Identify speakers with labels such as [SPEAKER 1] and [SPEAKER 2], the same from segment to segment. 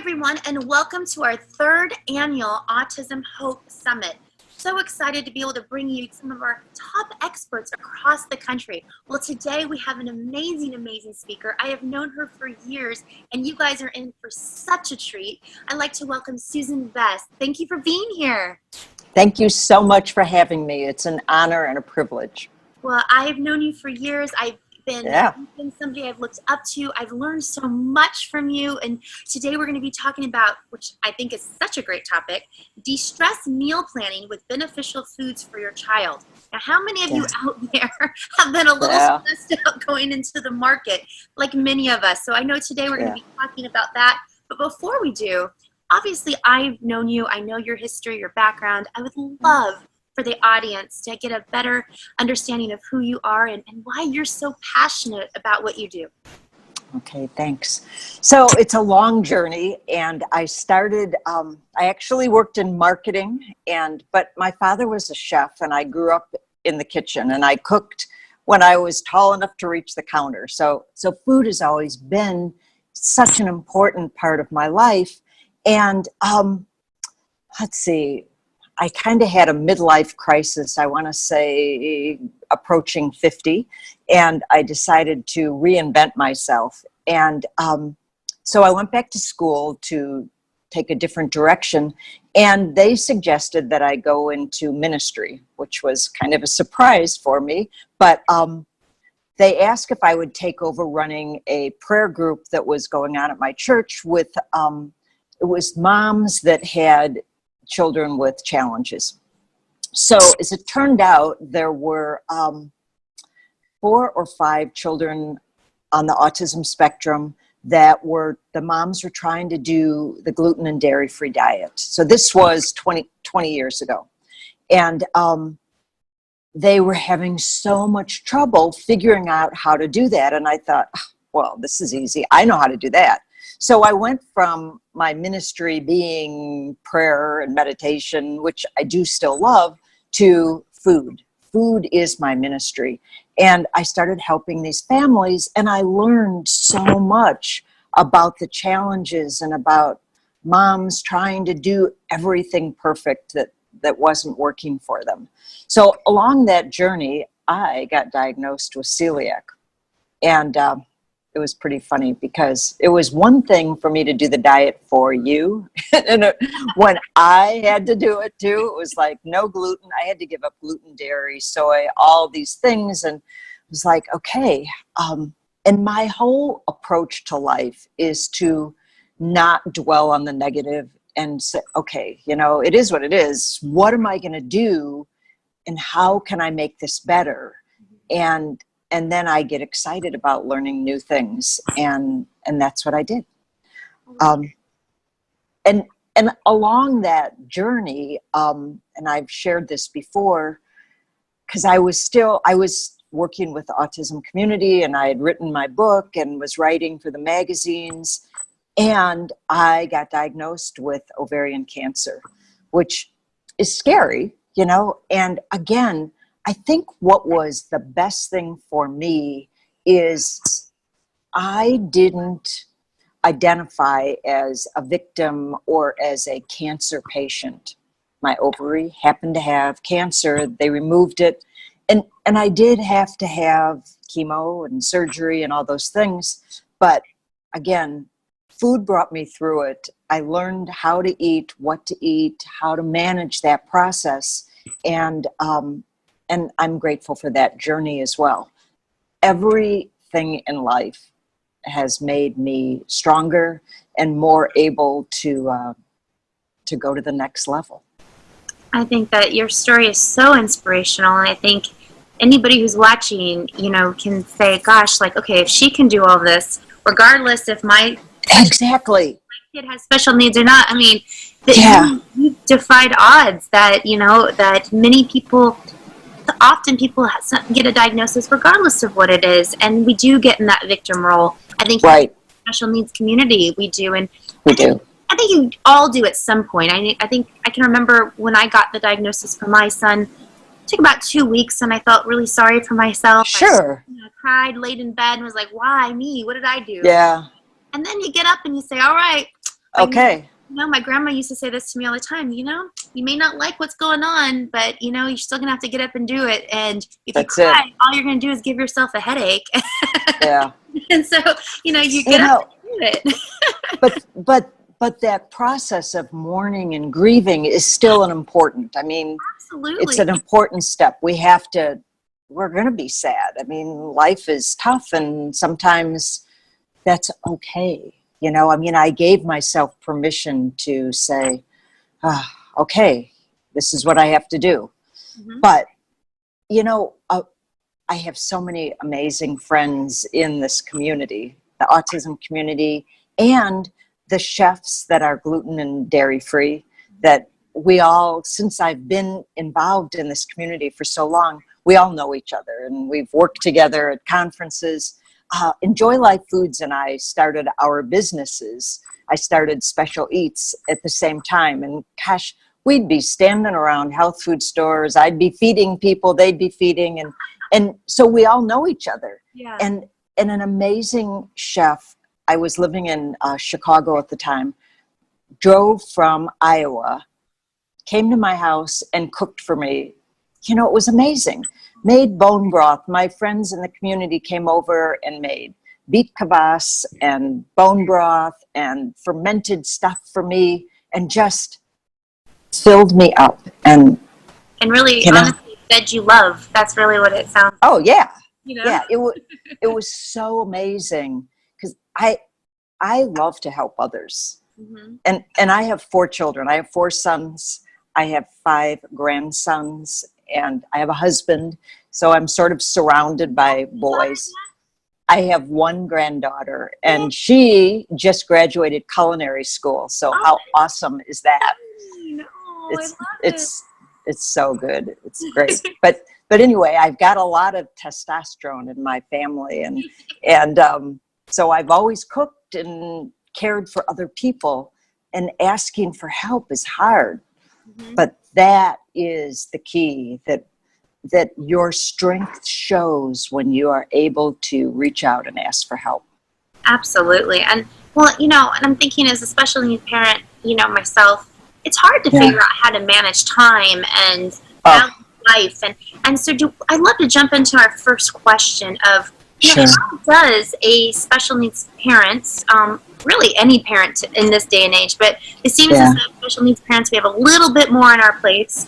[SPEAKER 1] everyone, and welcome to our third annual Autism Hope Summit. So excited to be able to bring you some of our top experts across the country. Well, today we have an amazing speaker. I have known her for years, and you guys are in for such a treat. I'd like to welcome Sueson Vess. Thank you for being here.
[SPEAKER 2] Thank you so much for having me. It's an honor and a privilege.
[SPEAKER 1] Well, I've known you for years. You've been somebody I've looked up to. I've learned so much from you. And today we're going to be talking about, which I think is such a great topic, de-stress meal planning with beneficial foods for your child. Now, how many of you out there have been a little stressed out going into the market, like many of us? So I know today we're going to be talking about that. But before we do, obviously I've known you. I know your history, your background. I would love for the audience to get a better understanding of who you are and why you're so passionate about what you do.
[SPEAKER 2] Okay, thanks. So it's a long journey, and I started, I actually worked in marketing, but my father was a chef, and I grew up in the kitchen, and I cooked when I was tall enough to reach the counter. So food has always been such an important part of my life. And let's see, I kind of had a midlife crisis, I want to say approaching 50, and I decided to reinvent myself. And so I went back to school to take a different direction, and they suggested that I go into ministry, which was kind of a surprise for me. But they asked if I would take over running a prayer group that was going on at my church with, it was moms that had children with challenges. So as it turned out, there were 4 or 5 children on the autism spectrum that the moms were trying to do the gluten and dairy-free diet. So this was 20 years ago. And they were having so much trouble figuring out how to do that. And I thought, well, this is easy. I know how to do that. So I went from my ministry being prayer and meditation, which I do still love, to food. Food is my ministry. And I started helping these families, and I learned so much about the challenges and about moms trying to do everything perfect that wasn't working for them. So along that journey, I got diagnosed with celiac. And it was pretty funny because it was one thing for me to do the diet for you. And when I had to do it too, it was like no gluten. I had to give up gluten, dairy, soy, all these things. And it was like, okay. And my whole approach to life is to not dwell on the negative and say, okay, it is what it is. What am I going to do? And how can I make this better? And then I get excited about learning new things, and that's what I did. And along that journey, and I've shared this before, because I was working with the autism community, and I had written my book and was writing for the magazines, and I got diagnosed with ovarian cancer, which is scary, and again, I think what was the best thing for me is I didn't identify as a victim or as a cancer patient. My ovary happened to have cancer. They removed it. And I did have to have chemo and surgery and all those things. But again, food brought me through it. I learned how to eat, what to eat, how to manage that process. And I'm grateful for that journey as well. Everything in life has made me stronger and more able to go to the next level.
[SPEAKER 1] I think that your story is so inspirational, and I think anybody who's watching, can say, gosh, like, okay, if she can do all this, regardless if my kid has special needs or not, I mean, you defied odds that, that many people, often people get a diagnosis regardless of what it is, and we do get in that victim role. I think in the special needs community we do, and I think you all do at some point. I think I can remember when I got the diagnosis for my son. It took about 2 weeks, and I felt really sorry for myself.
[SPEAKER 2] Sure.
[SPEAKER 1] I cried, laid in bed, and was like, "Why me? What did I do?"
[SPEAKER 2] Yeah.
[SPEAKER 1] And then you get up and you say, "All right,
[SPEAKER 2] Okay.
[SPEAKER 1] My grandma used to say this to me all the time, you may not like what's going on, but, you're still going to have to get up and do it. And if you
[SPEAKER 2] That's it.
[SPEAKER 1] cry, all you're going to do is give yourself a headache.
[SPEAKER 2] Yeah.
[SPEAKER 1] And so, you get up and do it.
[SPEAKER 2] But that process of mourning and grieving is still an important. I mean,
[SPEAKER 1] Absolutely.
[SPEAKER 2] it's an important step. We're going to be sad. I mean, life is tough, and sometimes that's okay. I gave myself permission to say, okay, this is what I have to do.
[SPEAKER 1] Mm-hmm.
[SPEAKER 2] But, I have so many amazing friends in this community, the autism community, and the chefs that are gluten and dairy free, that we all, since I've been involved in this community for so long, we all know each other, and we've worked together at conferences. Enjoy Life Foods and I started our businesses. I started Special Eats at the same time, and gosh, we'd be standing around health food stores. I'd be feeding people, they'd be feeding, and so we all know each other.
[SPEAKER 1] Yeah.
[SPEAKER 2] And an amazing chef, I was living in Chicago at the time, drove from Iowa, came to my house and cooked for me. It was amazing. Made bone broth. My friends in the community came over and made beef kvass and bone broth and fermented stuff for me, and just filled me up. And
[SPEAKER 1] really, honestly, fed you love. That's really what it sounds like.
[SPEAKER 2] Oh, yeah. Yeah, it was so amazing, because I love to help others.
[SPEAKER 1] Mm-hmm.
[SPEAKER 2] And I have 4 children. I have 4 sons. I have 5 grandsons, and I have a husband. So I'm sort of surrounded by boys. I have 1 granddaughter, and she just graduated culinary school. So how awesome is that? It's so good. It's great. But anyway, I've got a lot of testosterone in my family, and so I've always cooked and cared for other people, and asking for help is hard. Mm-hmm. But that is the key, that your strength shows when you are able to reach out and ask for help.
[SPEAKER 1] Absolutely. And well, and I'm thinking, as a special needs parent, myself, it's hard to figure out how to manage time and balance life. And so I'd love to jump into our first question of,
[SPEAKER 2] Sure.
[SPEAKER 1] How does a special needs parent, really any parent in this day and age, but it seems as though special needs parents, we have a little bit more on our plates.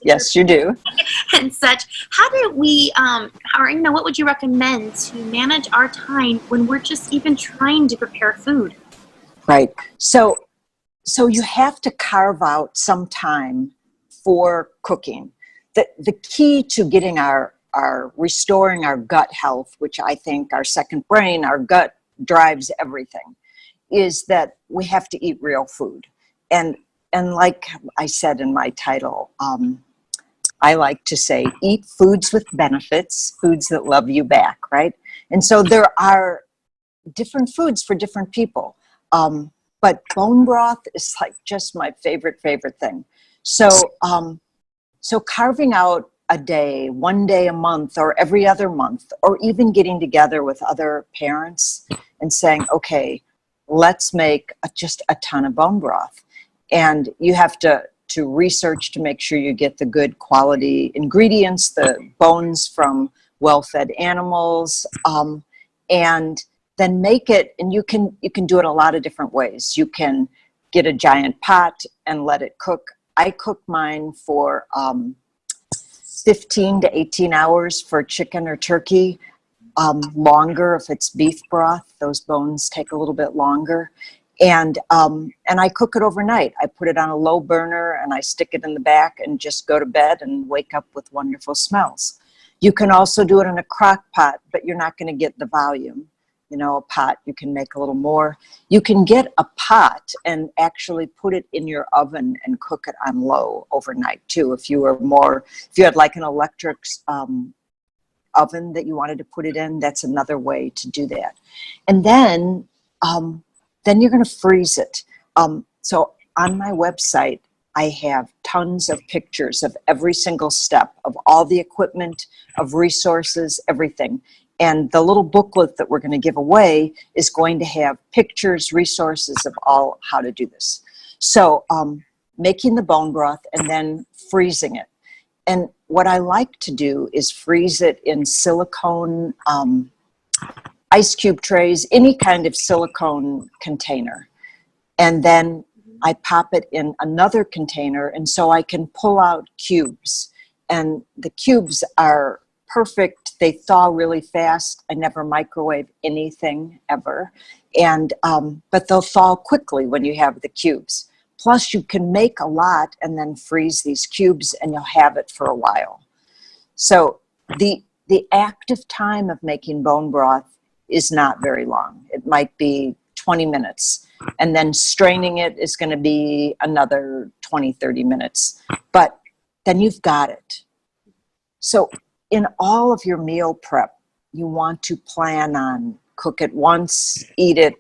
[SPEAKER 2] Yes, you do.
[SPEAKER 1] And such. How do we, what would you recommend to manage our time when we're just even trying to prepare food?
[SPEAKER 2] Right. So you have to carve out some time for cooking. The key to getting our restoring our gut health, which I think our second brain, our gut drives everything, is that we have to eat real food. And like I said in my title, I like to say, eat foods with benefits, foods that love you back, right? And so there are different foods for different people. But bone broth is like just my favorite thing. So carving out a day, 1 day a month, or every other month, or even getting together with other parents and saying, okay, let's make just a ton of bone broth. And you have to research to make sure you get the good quality ingredients, the bones from well-fed animals, and then make it. And you can do it a lot of different ways. You can get a giant pot and let it cook. I cook mine for 15 to 18 hours for chicken or turkey. Longer if it's beef broth. Those bones take a little bit longer. And I cook it overnight. I put it on a low burner and I stick it in the back and just go to bed and wake up with wonderful smells. You can also do it in a crock pot, but you're not going to get the volume. A pot, you can make a little more. You can get a pot and actually put it in your oven and cook it on low overnight too. If you had like an electric oven that you wanted to put it in, that's another way to do that. And then you're going to freeze it. So on my website, I have tons of pictures of every single step of all the equipment, of resources, everything. And the little booklet that we're going to give away is going to have pictures, resources of all how to do this. So making the bone broth and then freezing it. And what I like to do is freeze it in silicone ice cube trays, any kind of silicone container. And then I pop it in another container, and so I can pull out cubes. And the cubes are perfect. They thaw really fast. I never microwave anything ever. And but they'll thaw quickly when you have the cubes. Plus, you can make a lot and then freeze these cubes, and you'll have it for a while. So the active time of making bone broth is not very long. It might be 20 minutes. And then straining it is going to be another 20, 30 minutes. But then you've got it. So in all of your meal prep, you want to plan on cook it once, eat it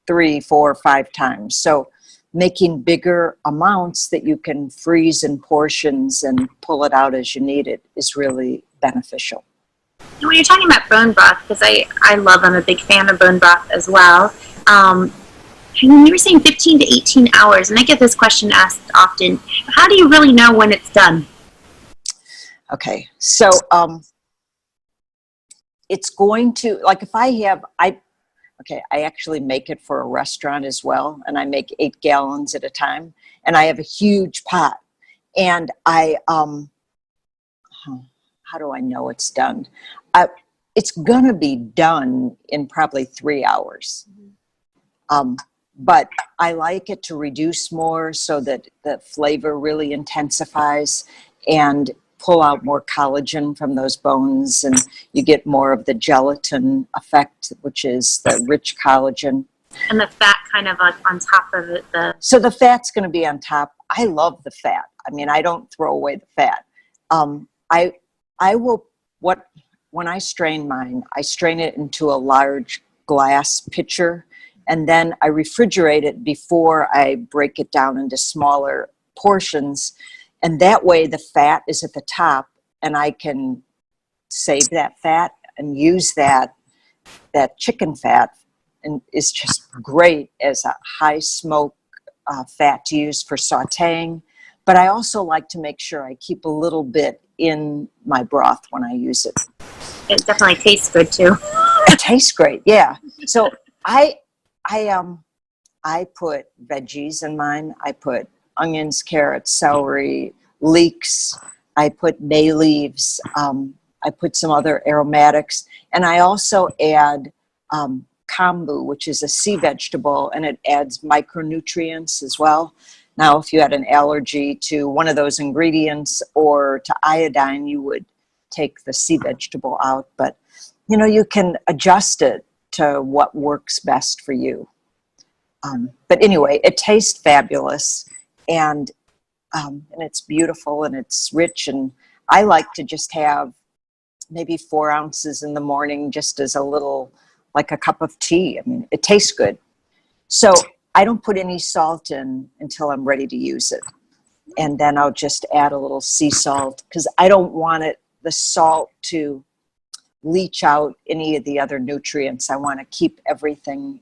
[SPEAKER 2] 3, 4, 5 times. So making bigger amounts that you can freeze in portions and pull it out as you need it is really beneficial.
[SPEAKER 1] When you're talking about bone broth, because I love, I'm a big fan of bone broth as well. You were saying 15 to 18 hours, and I get this question asked often. How do you really know when it's done?
[SPEAKER 2] Okay, so it's going to, like if I actually make it for a restaurant as well, and I make 8 gallons at a time, and I have a huge pot, and how do I know it's done? It's gonna be done in probably 3 hours. But I like it to reduce more so that the flavor really intensifies and pull out more collagen from those bones, and you get more of the gelatin effect, which is the rich collagen.
[SPEAKER 1] And the fat kind of like on top of it.
[SPEAKER 2] So the fat's going to be on top. I love the fat. I mean, I don't throw away the fat. When I strain mine, I strain it into a large glass pitcher, and then I refrigerate it before I break it down into smaller portions. And that way the fat is at the top, and I can save that fat and use that chicken fat, and is just great as a high smoke fat to use for sauteing. But I also like to make sure I keep a little bit in my broth when I use it.
[SPEAKER 1] It definitely tastes good too.
[SPEAKER 2] It tastes great, yeah. So I put veggies in mine. I put onions, carrots, celery, leeks. I put bay leaves. I put some other aromatics, and I also add kombu, which is a sea vegetable, and it adds micronutrients as well. Now, if you had an allergy to one of those ingredients or to iodine, you would take the sea vegetable out. But, you know, you can adjust it to what works best for you. But anyway, it tastes fabulous, and it's beautiful, and it's rich. And I like to just have maybe 4 ounces in the morning, just as a little, like a cup of tea. I mean, it tastes good. So I don't put any salt in until I'm ready to use it. And then I'll just add a little sea salt, because I don't want the salt to leach out any of the other nutrients. I want to keep everything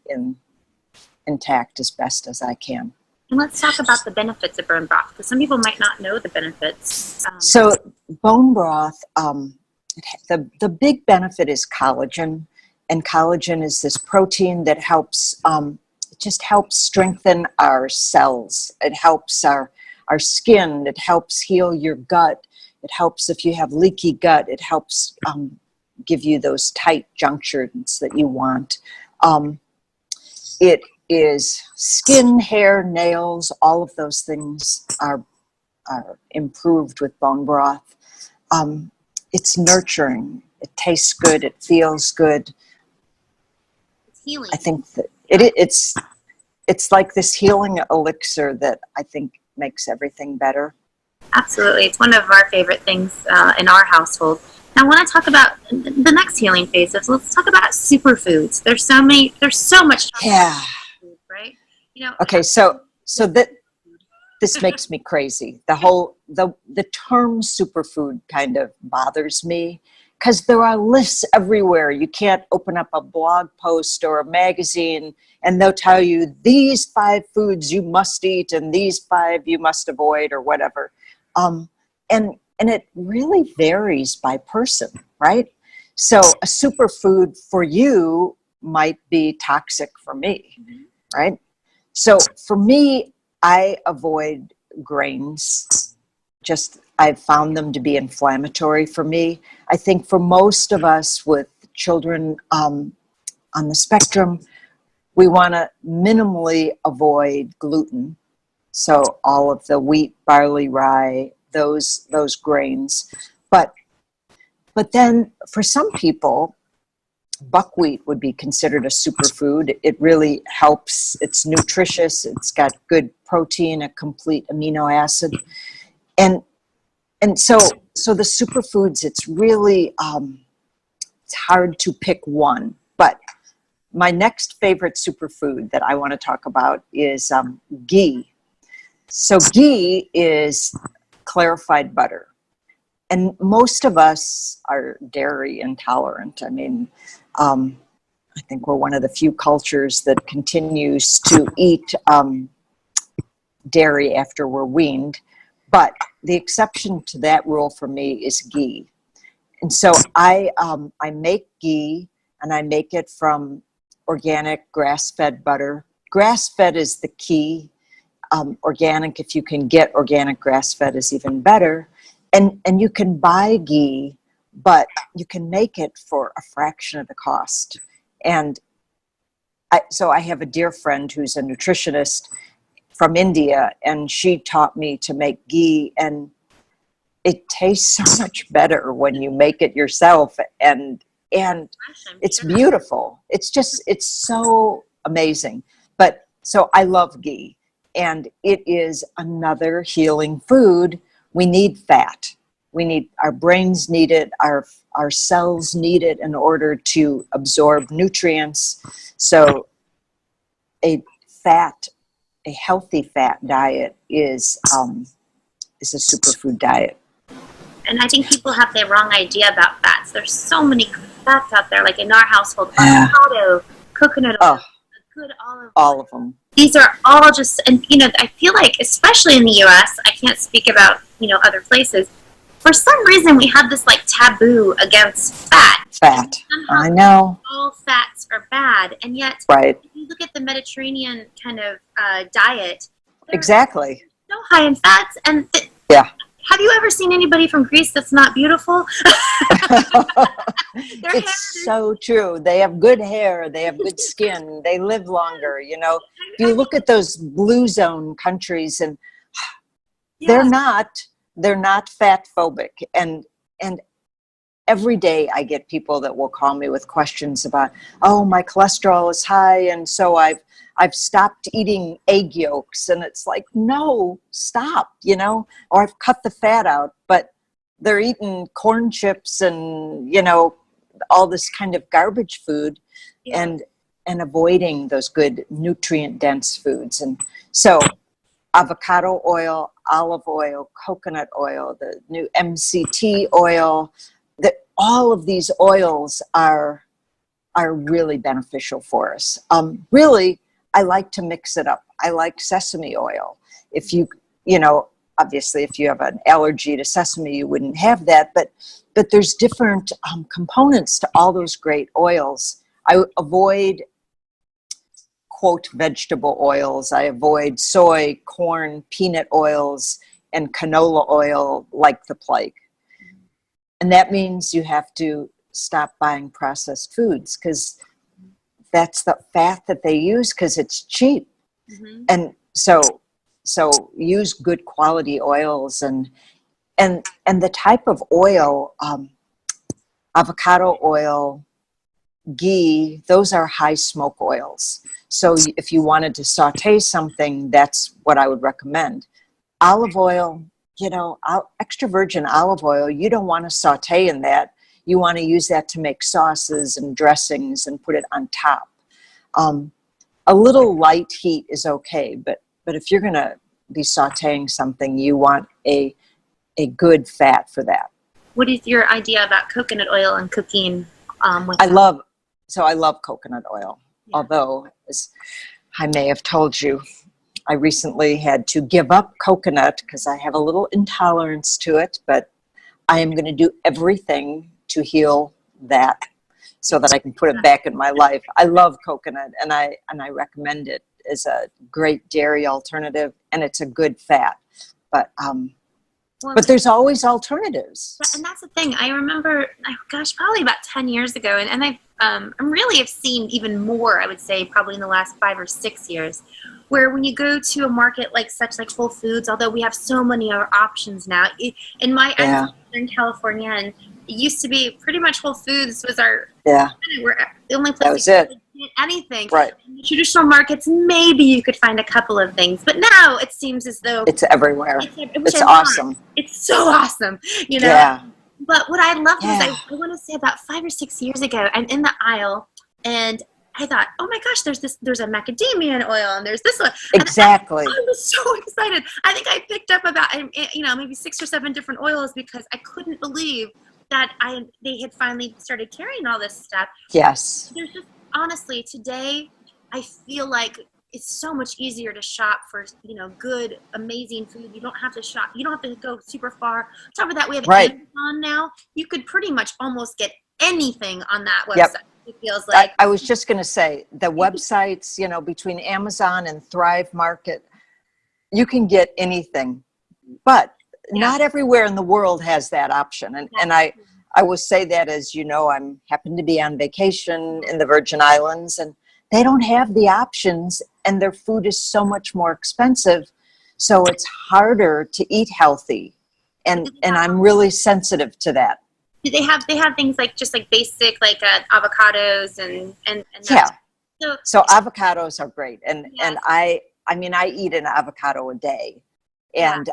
[SPEAKER 2] intact as best as I can.
[SPEAKER 1] And let's talk about the benefits of bone broth, because some people might not know the benefits.
[SPEAKER 2] So bone broth, the big benefit is collagen. And collagen is this protein that helps, it just helps strengthen our cells. It helps our skin. It helps heal your gut. It helps if you have leaky gut. It helps give you those tight junctions that you want. It is skin, hair, nails, all of those things are improved with bone broth. It's nurturing. It tastes good. It feels good.
[SPEAKER 1] It's healing.
[SPEAKER 2] I think that it's like this healing elixir that I think makes everything better.
[SPEAKER 1] Absolutely. It's one of our favorite things in our household. Now, I want to talk about the next healing phase. Let's talk about superfoods. There's so much.
[SPEAKER 2] Yeah.
[SPEAKER 1] Food, right? You know.
[SPEAKER 2] Okay. So that this makes me crazy. The term superfood kind of bothers me, because there are lists everywhere. You can't open up a blog post or a magazine and they'll tell you these 5 foods you must eat and these 5 you must avoid or whatever. And it really varies by person, right? So a superfood for you might be toxic for me, right? So for me, I avoid grains. Just, I've found them to be inflammatory for me. I think for most of us with children on the spectrum, we want to minimally avoid gluten. So all of the wheat, barley, rye, those grains. But then for some people, buckwheat would be considered a superfood. It really helps. It's nutritious. It's got good protein, a complete amino acid. And so the superfoods, it's really, it's hard to pick one. But my next favorite superfood that I want to talk about is ghee. So ghee is clarified butter. And most of us are dairy intolerant. I mean, I think we're one of the few cultures that continues to eat dairy after we're weaned. But the exception to that rule for me is ghee. And so I make ghee, and I make it from organic grass-fed butter. Grass-fed is the key. Organic, if you can get organic grass-fed, is even better. And you can buy ghee, but you can make it for a fraction of the cost. And so I have a dear friend who's a nutritionist from India, and she taught me to make ghee, and it tastes so much better when you make it yourself, and it's beautiful. It's so amazing. But so I love ghee, and it is another healing food. We need fat. Our brains need it, our cells need it in order to absorb nutrients. So a healthy fat diet is a superfood diet.
[SPEAKER 1] And I think people have the wrong idea about fats. There's so many fats out there, like in our household, avocado, coconut oil, good olive oil.
[SPEAKER 2] All of them.
[SPEAKER 1] These are all just, and I feel like, especially in the U.S., I can't speak about, other places. For some reason, we have this like taboo against fat.
[SPEAKER 2] I know.
[SPEAKER 1] All fats are bad, and yet,
[SPEAKER 2] right.
[SPEAKER 1] If you look at the Mediterranean kind of diet,
[SPEAKER 2] exactly,
[SPEAKER 1] so high in fats, and
[SPEAKER 2] yeah.
[SPEAKER 1] Have you ever seen anybody from Greece that's not beautiful?
[SPEAKER 2] It's so true. They have good hair. They have good skin. They live longer. If you look at those blue zone countries, and they're not fat phobic. And every day I get people that will call me with questions about, oh, my cholesterol is high, and so I've stopped eating egg yolks. And it's like, no, stop, or I've cut the fat out, but they're eating corn chips and, all this kind of garbage food, and avoiding those good nutrient dense foods. And so avocado oil, olive oil, coconut oil, the new MCT oil, all of these oils are really beneficial for us. Really, I like to mix it up. I like sesame oil. If obviously if you have an allergy to sesame, you wouldn't have that, but there's different components to all those great oils. I avoid, quote, vegetable oils. I avoid soy, corn, peanut oils, and canola oil like the plague. And that means you have to stop buying processed foods, because that's the fat that they use, because it's cheap. Mm-hmm. And so use good quality oils, and the type of oil, avocado oil, ghee, those are high smoke oils. So if you wanted to saute something, that's what I would recommend. Olive oil, extra virgin olive oil, you don't want to saute in that. You want to use that to make sauces and dressings and put it on top. A little light heat is okay, but if you're going to be sauteing something, you want a good fat for that.
[SPEAKER 1] what is your idea about coconut oil and cooking with
[SPEAKER 2] I
[SPEAKER 1] that?
[SPEAKER 2] love coconut oil.
[SPEAKER 1] Yeah.
[SPEAKER 2] Although, as I may have told you, I recently had to give up coconut because I have a little intolerance to it, but I am going to do everything to heal that so that I can put it back in my life. I love coconut, and I recommend it as a great dairy alternative, and it's a good fat.
[SPEAKER 1] Well,
[SPEAKER 2] But there's always alternatives.
[SPEAKER 1] and that's the thing. I remember, gosh, probably about 10 years ago, and I really have seen even more, I would say, probably in the last 5 or 6 years, where when you go to a market like Whole Foods, although we have so many other options now, I'm in California, and it used to be pretty much Whole Foods was we're the only place
[SPEAKER 2] That was it.
[SPEAKER 1] get anything.
[SPEAKER 2] Right.
[SPEAKER 1] In the traditional markets, maybe you could find a couple of things, but now it seems as though
[SPEAKER 2] It's everywhere.
[SPEAKER 1] which
[SPEAKER 2] It's
[SPEAKER 1] I love.
[SPEAKER 2] awesome.
[SPEAKER 1] It's so awesome, you know.
[SPEAKER 2] Yeah.
[SPEAKER 1] But what I loved was
[SPEAKER 2] Yeah.
[SPEAKER 1] I want to say about 5 or 6 years ago, I'm in the aisle and I thought, oh my gosh, there's a macadamia oil and there's this one.
[SPEAKER 2] Exactly.
[SPEAKER 1] I was so excited. I think I picked up about maybe 6 or 7 different oils because I couldn't believe that they had finally started carrying all this stuff.
[SPEAKER 2] Yes.
[SPEAKER 1] There's just honestly today, I feel like it's so much easier to shop for good, amazing food. You don't have to shop. You don't have to go super far. On top of that, we have Amazon now. You could pretty much almost get anything on that website.
[SPEAKER 2] Yep.
[SPEAKER 1] It feels like.
[SPEAKER 2] I was just going to say the websites, between Amazon and Thrive Market, you can get anything, but not everywhere in the world has that option. And I will say that as I'm happen to be on vacation in the Virgin Islands, and they don't have the options, and their food is so much more expensive. So it's harder to eat healthy. And I'm really sensitive to that.
[SPEAKER 1] Do they have things like just like basic avocados and
[SPEAKER 2] Yeah.
[SPEAKER 1] that?
[SPEAKER 2] So avocados are great. And I eat an avocado a day, and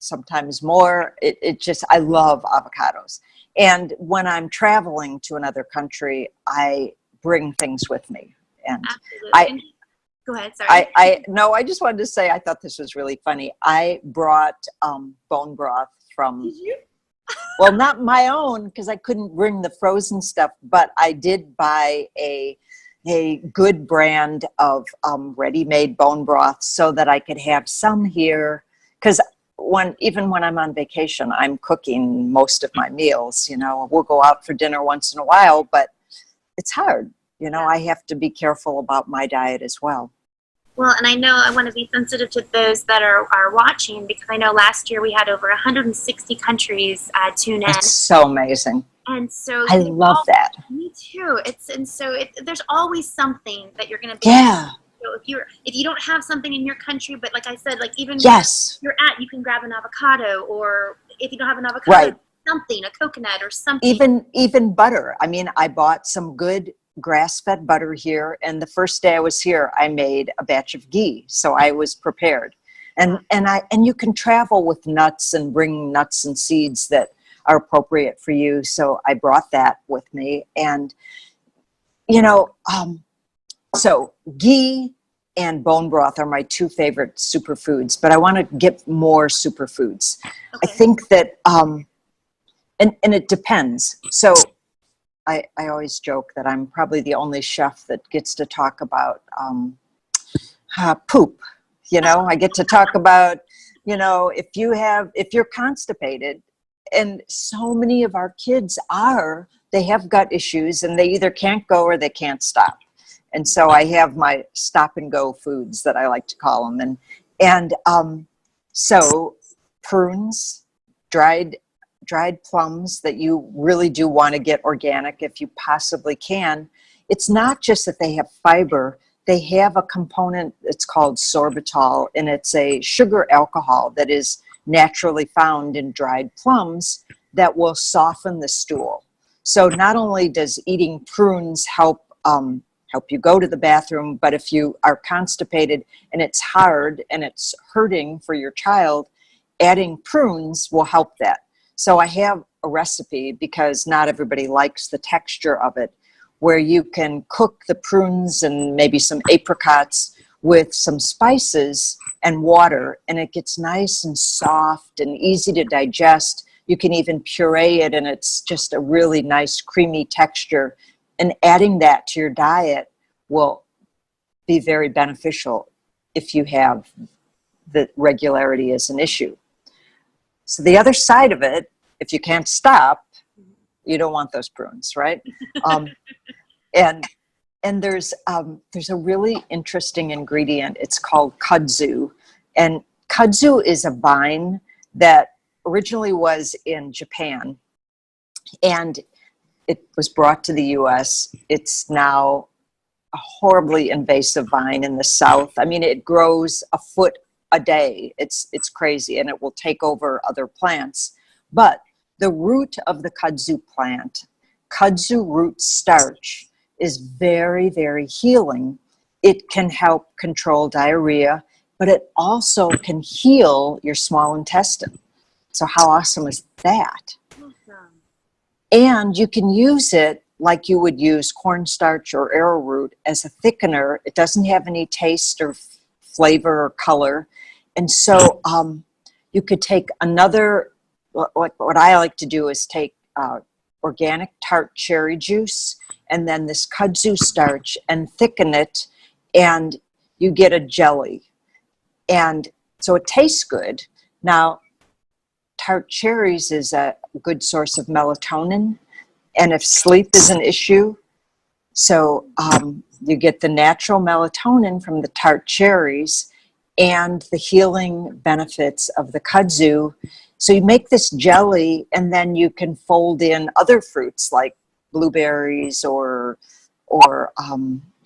[SPEAKER 2] sometimes more. I love avocados. And when I'm traveling to another country, I bring things with me. And
[SPEAKER 1] absolutely. Go ahead, sorry.
[SPEAKER 2] I just wanted to say I thought this was really funny. I brought bone broth from.
[SPEAKER 1] Did you?
[SPEAKER 2] Well, not my own because I couldn't bring the frozen stuff, but I did buy a good brand of ready-made bone broth so that I could have some here. Because even when I'm on vacation, I'm cooking most of my meals. We'll go out for dinner once in a while, but it's hard. I have to be careful about my diet as well.
[SPEAKER 1] Well, and I know I want to be sensitive to those that are watching, because I know last year we had over 160 countries tune in.
[SPEAKER 2] That's so amazing.
[SPEAKER 1] And so
[SPEAKER 2] I love that.
[SPEAKER 1] Me too. There's always something that you're going to be.
[SPEAKER 2] Yeah.
[SPEAKER 1] So if you don't have something in your country, but like I said, like even
[SPEAKER 2] yes,
[SPEAKER 1] you can grab an avocado, or if you don't have an avocado, something, a coconut or something.
[SPEAKER 2] Even butter. I mean, I bought some good grass-fed butter here, and the first day I was here, I made a batch of ghee, so I was prepared. And you can travel with nuts and bring nuts and seeds that are appropriate for you. So I brought that with me, and so ghee and bone broth are my 2 favorite superfoods, but I want to get more superfoods. Okay. I think that and it depends. So I always joke that I'm probably the only chef that gets to talk about poop. I get to talk about, if you're constipated, and so many of our kids they have gut issues and they either can't go or they can't stop. And so I have my stop and go foods that I like to call them. So prunes, dried plums that you really do want to get organic if you possibly can. It's not just that they have fiber. They have a component that's called sorbitol, and it's a sugar alcohol that is naturally found in dried plums that will soften the stool. So not only does eating prunes help you go to the bathroom, but if you are constipated and it's hard and it's hurting for your child, adding prunes will help that. So I have a recipe, because not everybody likes the texture of it, where you can cook the prunes and maybe some apricots with some spices and water, and it gets nice and soft and easy to digest. You can even puree it, and it's just a really nice creamy texture. And adding that to your diet will be very beneficial if you have the regularity as an issue. So the other side of it, if you can't stop, you don't want those prunes, right? And there's a really interesting ingredient. It's called kudzu, and kudzu is a vine that originally was in Japan, and it was brought to the U.S. It's now a horribly invasive vine in the South. I mean, it grows a foot a day. It's crazy, and it will take over other plants. But the root of the kudzu plant, kudzu root starch, is very, very healing. It can help control diarrhea, but it also can heal your small intestine. So how awesome is that?
[SPEAKER 1] Awesome.
[SPEAKER 2] And you can use it like you would use cornstarch or arrowroot as a thickener. It doesn't have any taste or flavor or color. And so you could take another, what I like to do is take organic tart cherry juice and then this kudzu starch and thicken it, and you get a jelly. And so it tastes good. Now, tart cherries is a good source of melatonin, and if sleep is an issue, so you get the natural melatonin from the tart cherries and the healing benefits of the kudzu. So you make this jelly, and then you can fold in other fruits like blueberries or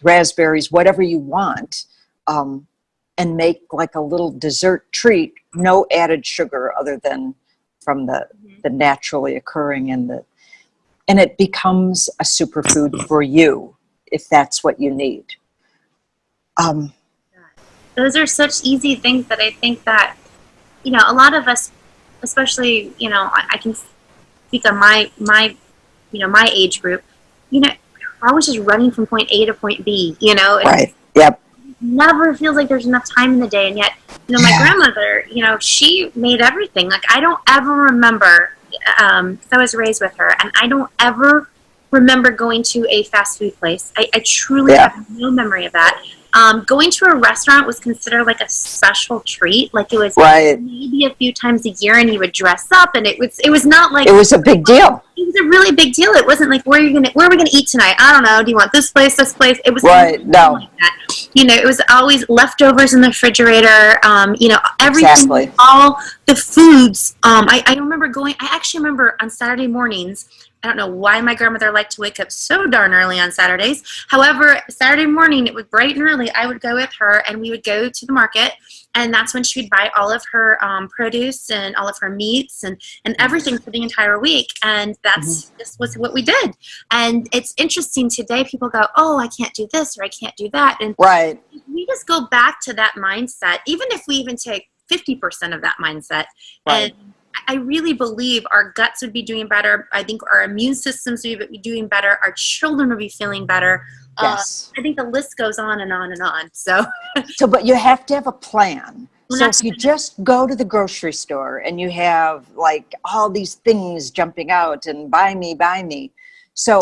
[SPEAKER 2] raspberries, whatever you want, and make like a little dessert treat, no added sugar other than from the naturally occurring and it becomes a superfood for you if that's what you need.
[SPEAKER 1] Those are such easy things that I think that, a lot of us, especially, I can speak on my age group, we're always just running from point A to point B,
[SPEAKER 2] Right. Yep.
[SPEAKER 1] Never feels like there's enough time in the day. And yet, my grandmother, she made everything. Like, I don't ever remember, because I was raised with her, and I don't ever remember going to a fast food place. I truly have no memory of that. Going to a restaurant was considered like a special treat. Like, it was maybe a few times a year, and you would dress up, and it was not like,
[SPEAKER 2] it was a big deal.
[SPEAKER 1] It was a really big deal. It wasn't like, where are we gonna eat tonight? I don't know. Do you want this place, this place? It was
[SPEAKER 2] no.
[SPEAKER 1] Like that. It was always leftovers in the refrigerator. Everything,
[SPEAKER 2] exactly.
[SPEAKER 1] All the foods. I actually remember on Saturday mornings. I don't know why my grandmother liked to wake up so darn early on Saturdays. However, Saturday morning, it was bright and early. I would go with her, and we would go to the market, and that's when she would buy all of her produce and all of her meats and everything for the entire week. And that's just was what we did. And it's interesting today. People go, "Oh, I can't do this or I can't do that," and we just go back to that mindset. Even if we even take 50% of that mindset, and I really believe our guts would be doing better. I think our immune systems would be doing better. Our children would be feeling better.
[SPEAKER 2] Yes.
[SPEAKER 1] I think the list goes on and on and on. So,
[SPEAKER 2] but you have to have a plan. So if you just go to the grocery store and you have like all these things jumping out and buy me. So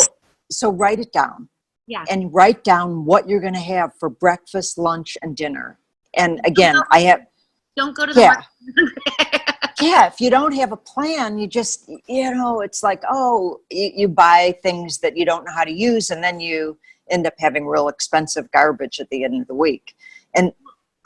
[SPEAKER 2] write it down.
[SPEAKER 1] Yeah.
[SPEAKER 2] And write down what you're going to have for breakfast, lunch, and dinner. And again,
[SPEAKER 1] don't go to the market.
[SPEAKER 2] Yeah, if you don't have a plan, you just, it's like, you buy things that you don't know how to use, and then you end up having real expensive garbage at the end of the week. And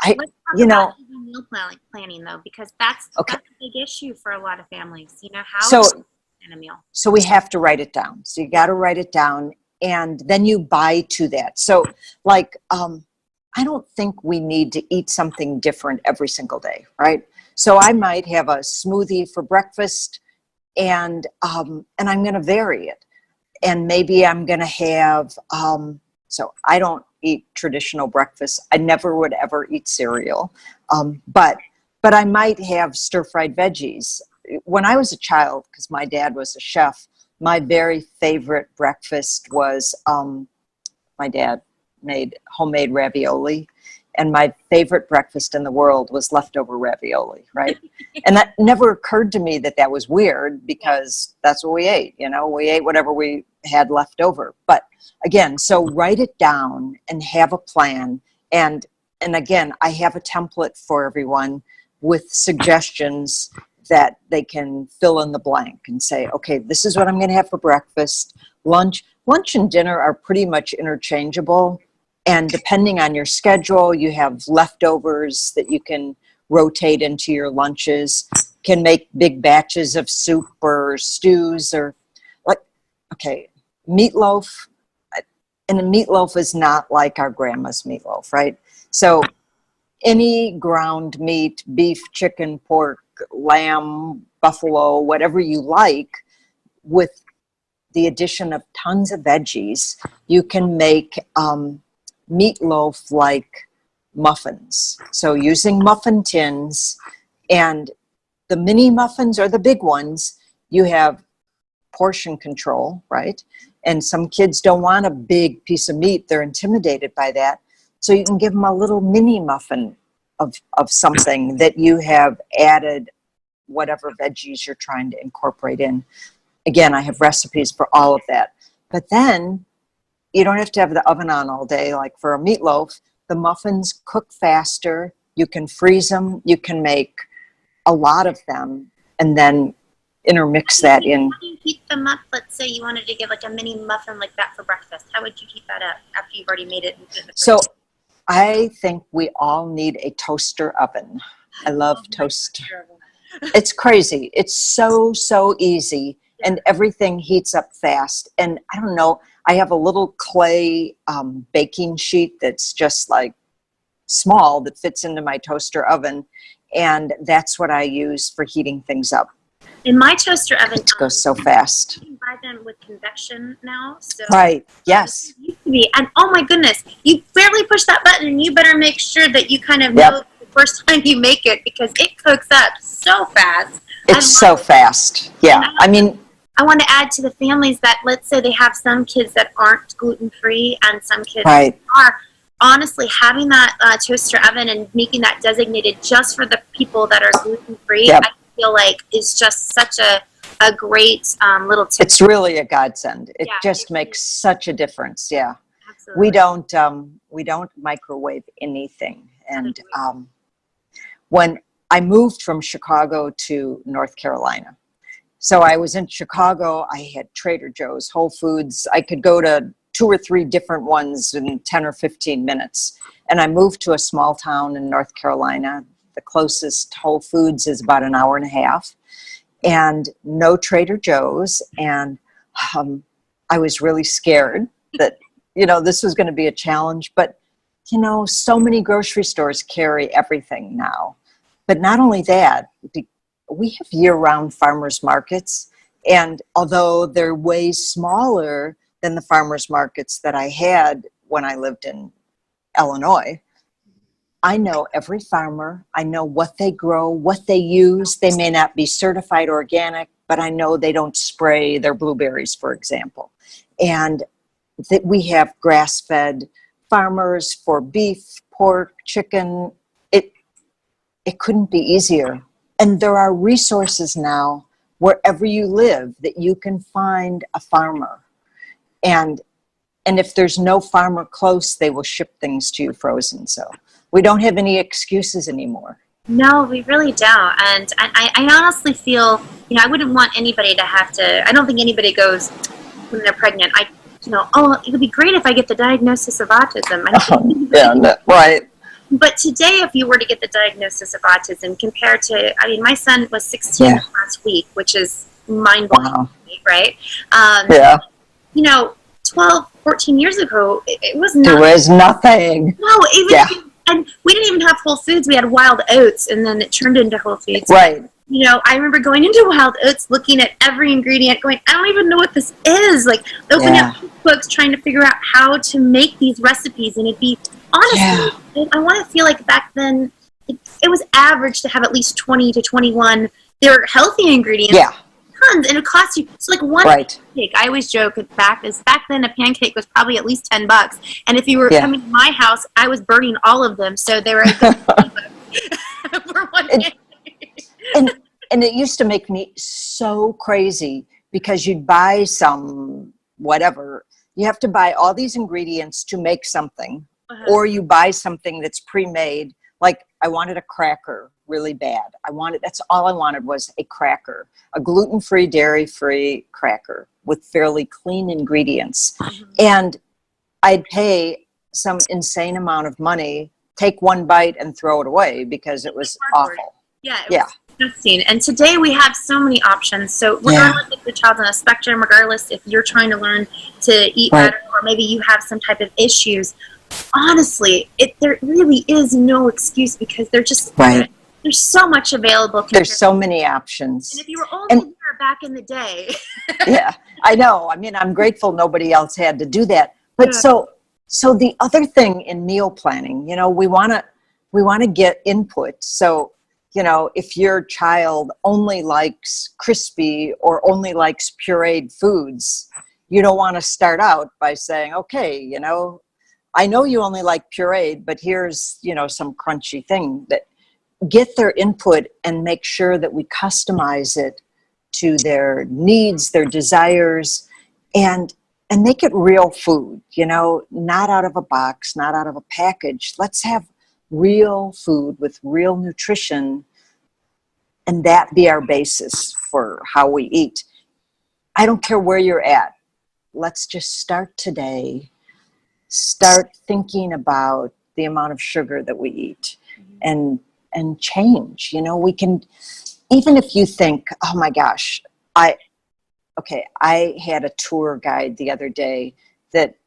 [SPEAKER 1] let's talk about meal planning though, because that's a big issue for a lot of families. How to plan a meal.
[SPEAKER 2] So we have to write it down. So you got to write it down, and then you buy to that. So like, I don't think we need to eat something different every single day, right? So I might have a smoothie for breakfast, and I'm going to vary it. And maybe I'm going to have, so I don't eat traditional breakfast. I never would ever eat cereal. But I might have stir-fried veggies. When I was a child, because my dad was a chef, my very favorite breakfast was, my dad made homemade ravioli. and my favorite breakfast in the world was leftover ravioli, right? And that never occurred to me that that was weird, because that's what we ate. You know, we ate whatever we had left over. But again, so write it down and have a plan. And again, I have a template for everyone with suggestions that they can fill in the blank and say, okay, this is what I'm going to have for breakfast. Lunch and dinner are pretty much interchangeable. And depending on your schedule, you have leftovers that you can rotate into your lunches, can make big batches of soup or stews, or like, okay, meatloaf. And a meatloaf is not like our grandma's meatloaf, right? So any ground meat, beef, chicken, pork, lamb, buffalo, whatever you like, with the addition of tons of veggies, you can make meatloaf like muffins. So using muffin tins, and the mini muffins or the big ones, you have portion control, right? And some kids don't want a big piece of meat. They're intimidated by that. So you can give them a little mini muffin of something that you have added whatever veggies you're trying to incorporate in. Again, I have recipes for all of that. But then you don't have to have the oven on all day. Like for a meatloaf, the muffins cook faster. You can freeze them. You can make a lot of them and then intermix that in.
[SPEAKER 1] How do you heat them up? Let's say you wanted to give like a mini muffin like that for breakfast. How would you heat that up after you've already made it?
[SPEAKER 2] So I think we all need a toaster oven. I love toast. It's crazy. It's so easy, and everything heats up fast. And I don't know, I have a little clay baking sheet that's just like small that fits into my toaster oven, and that's what I use for heating things up.
[SPEAKER 1] In my toaster oven,
[SPEAKER 2] It goes so fast.
[SPEAKER 1] You can buy them with convection now. So
[SPEAKER 2] Right, yes.
[SPEAKER 1] it used to be, and oh my goodness, you barely push that button, and you better make sure that you kind of know the first time you make it, because it cooks up so fast.
[SPEAKER 2] It's so fast. Yeah, I mean,
[SPEAKER 1] I want to add to the families that, let's say they have some kids that aren't gluten-free and some kids
[SPEAKER 2] right.
[SPEAKER 1] are. Honestly, having that toaster oven and making that designated just for the people that are gluten-free,
[SPEAKER 2] Yep.
[SPEAKER 1] I feel like is just such a great little tip.
[SPEAKER 2] It's really a godsend. It
[SPEAKER 1] Yeah,
[SPEAKER 2] just makes such a difference. Yeah.
[SPEAKER 1] Absolutely.
[SPEAKER 2] We don't microwave anything. And when I moved from Chicago to North Carolina, so I was in Chicago, I had Trader Joe's, Whole Foods. I could go to 2 or 3 different ones in 10 or 15 minutes. And I moved to a small town in North Carolina. The closest Whole Foods is about an hour and a half, and no Trader Joe's. And I was really scared that, this was going to be a challenge. But, so many grocery stores carry everything now. But not only that, we have year-round farmers markets. And although they're way smaller than the farmers markets that I had when I lived in Illinois, I know every farmer. I know what they grow, what they use. They may not be certified organic, but I know they don't spray their blueberries, for example. And that we have grass-fed farmers for beef, pork, chicken. It couldn't be easier. And there are resources now wherever you live that you can find a farmer. And if there's no farmer close, they will ship things to you frozen. So we don't have any excuses anymore.
[SPEAKER 1] No, we really don't. And I honestly feel, I wouldn't want anybody to have to, I don't think anybody goes when they're pregnant, it would be great if I get the diagnosis of autism.
[SPEAKER 2] Right.
[SPEAKER 1] But today, if you were to get the diagnosis of autism compared to, my son was 16 last week, which is mind-blowing, right? 12, 14 years ago, it was nothing.
[SPEAKER 2] There was nothing.
[SPEAKER 1] No, and we didn't even have Whole Foods. We had Wild Oats, and then it turned into Whole Foods.
[SPEAKER 2] Right.
[SPEAKER 1] I remember going into Wild Oats, looking at every ingredient, going, I don't even know what this is. Like, opening up books, trying to figure out how to make these recipes. And it'd be, honestly, I want to feel like back then, it was average to have at least 20 to 21. They were healthy ingredients. Yeah. tons, and it costs you. So like one
[SPEAKER 2] Right.
[SPEAKER 1] pancake, I always joke back then a pancake was probably at least $10, and if you were
[SPEAKER 2] Yeah.
[SPEAKER 1] coming to my house, I was burning all of them, so they were a good for one pancake.
[SPEAKER 2] And it used to make me so crazy because you'd buy some whatever. You have to buy all these ingredients to make something, or you buy something that's pre-made. Like I wanted a cracker really bad. That's all I wanted was a cracker, a gluten-free, dairy-free cracker with fairly clean ingredients. And I'd pay some insane amount of money, take one bite and throw it away because it was awful.
[SPEAKER 1] Yeah, it was disgusting. And today we have so many options. So regardless if your child's on a spectrum, regardless if you're trying to learn to eat better, or maybe you have some type of issues, honestly, there really is no excuse because they're just there's so much available.
[SPEAKER 2] There's so many options.
[SPEAKER 1] And if you were only there back in the day.
[SPEAKER 2] Yeah, I know. I mean, I'm grateful nobody else had to do that. But so the other thing in meal planning, you know, we want to get input. So, you know, if your child only likes crispy or only likes pureed foods, you don't want to start out by saying, okay, you know, I know you only like pureed, but here's, you know, some crunchy thing. That get their input and make sure that we customize it to their needs, their desires, and make it real food, you know, not out of a box, not out of a package. Let's have real food with real nutrition, and that be our basis for how we eat. I don't care where you're at. Let's just start today. Start thinking about the amount of sugar that we eat and change. You know, we can, even if you think, oh my gosh, I had a tour guide the other day that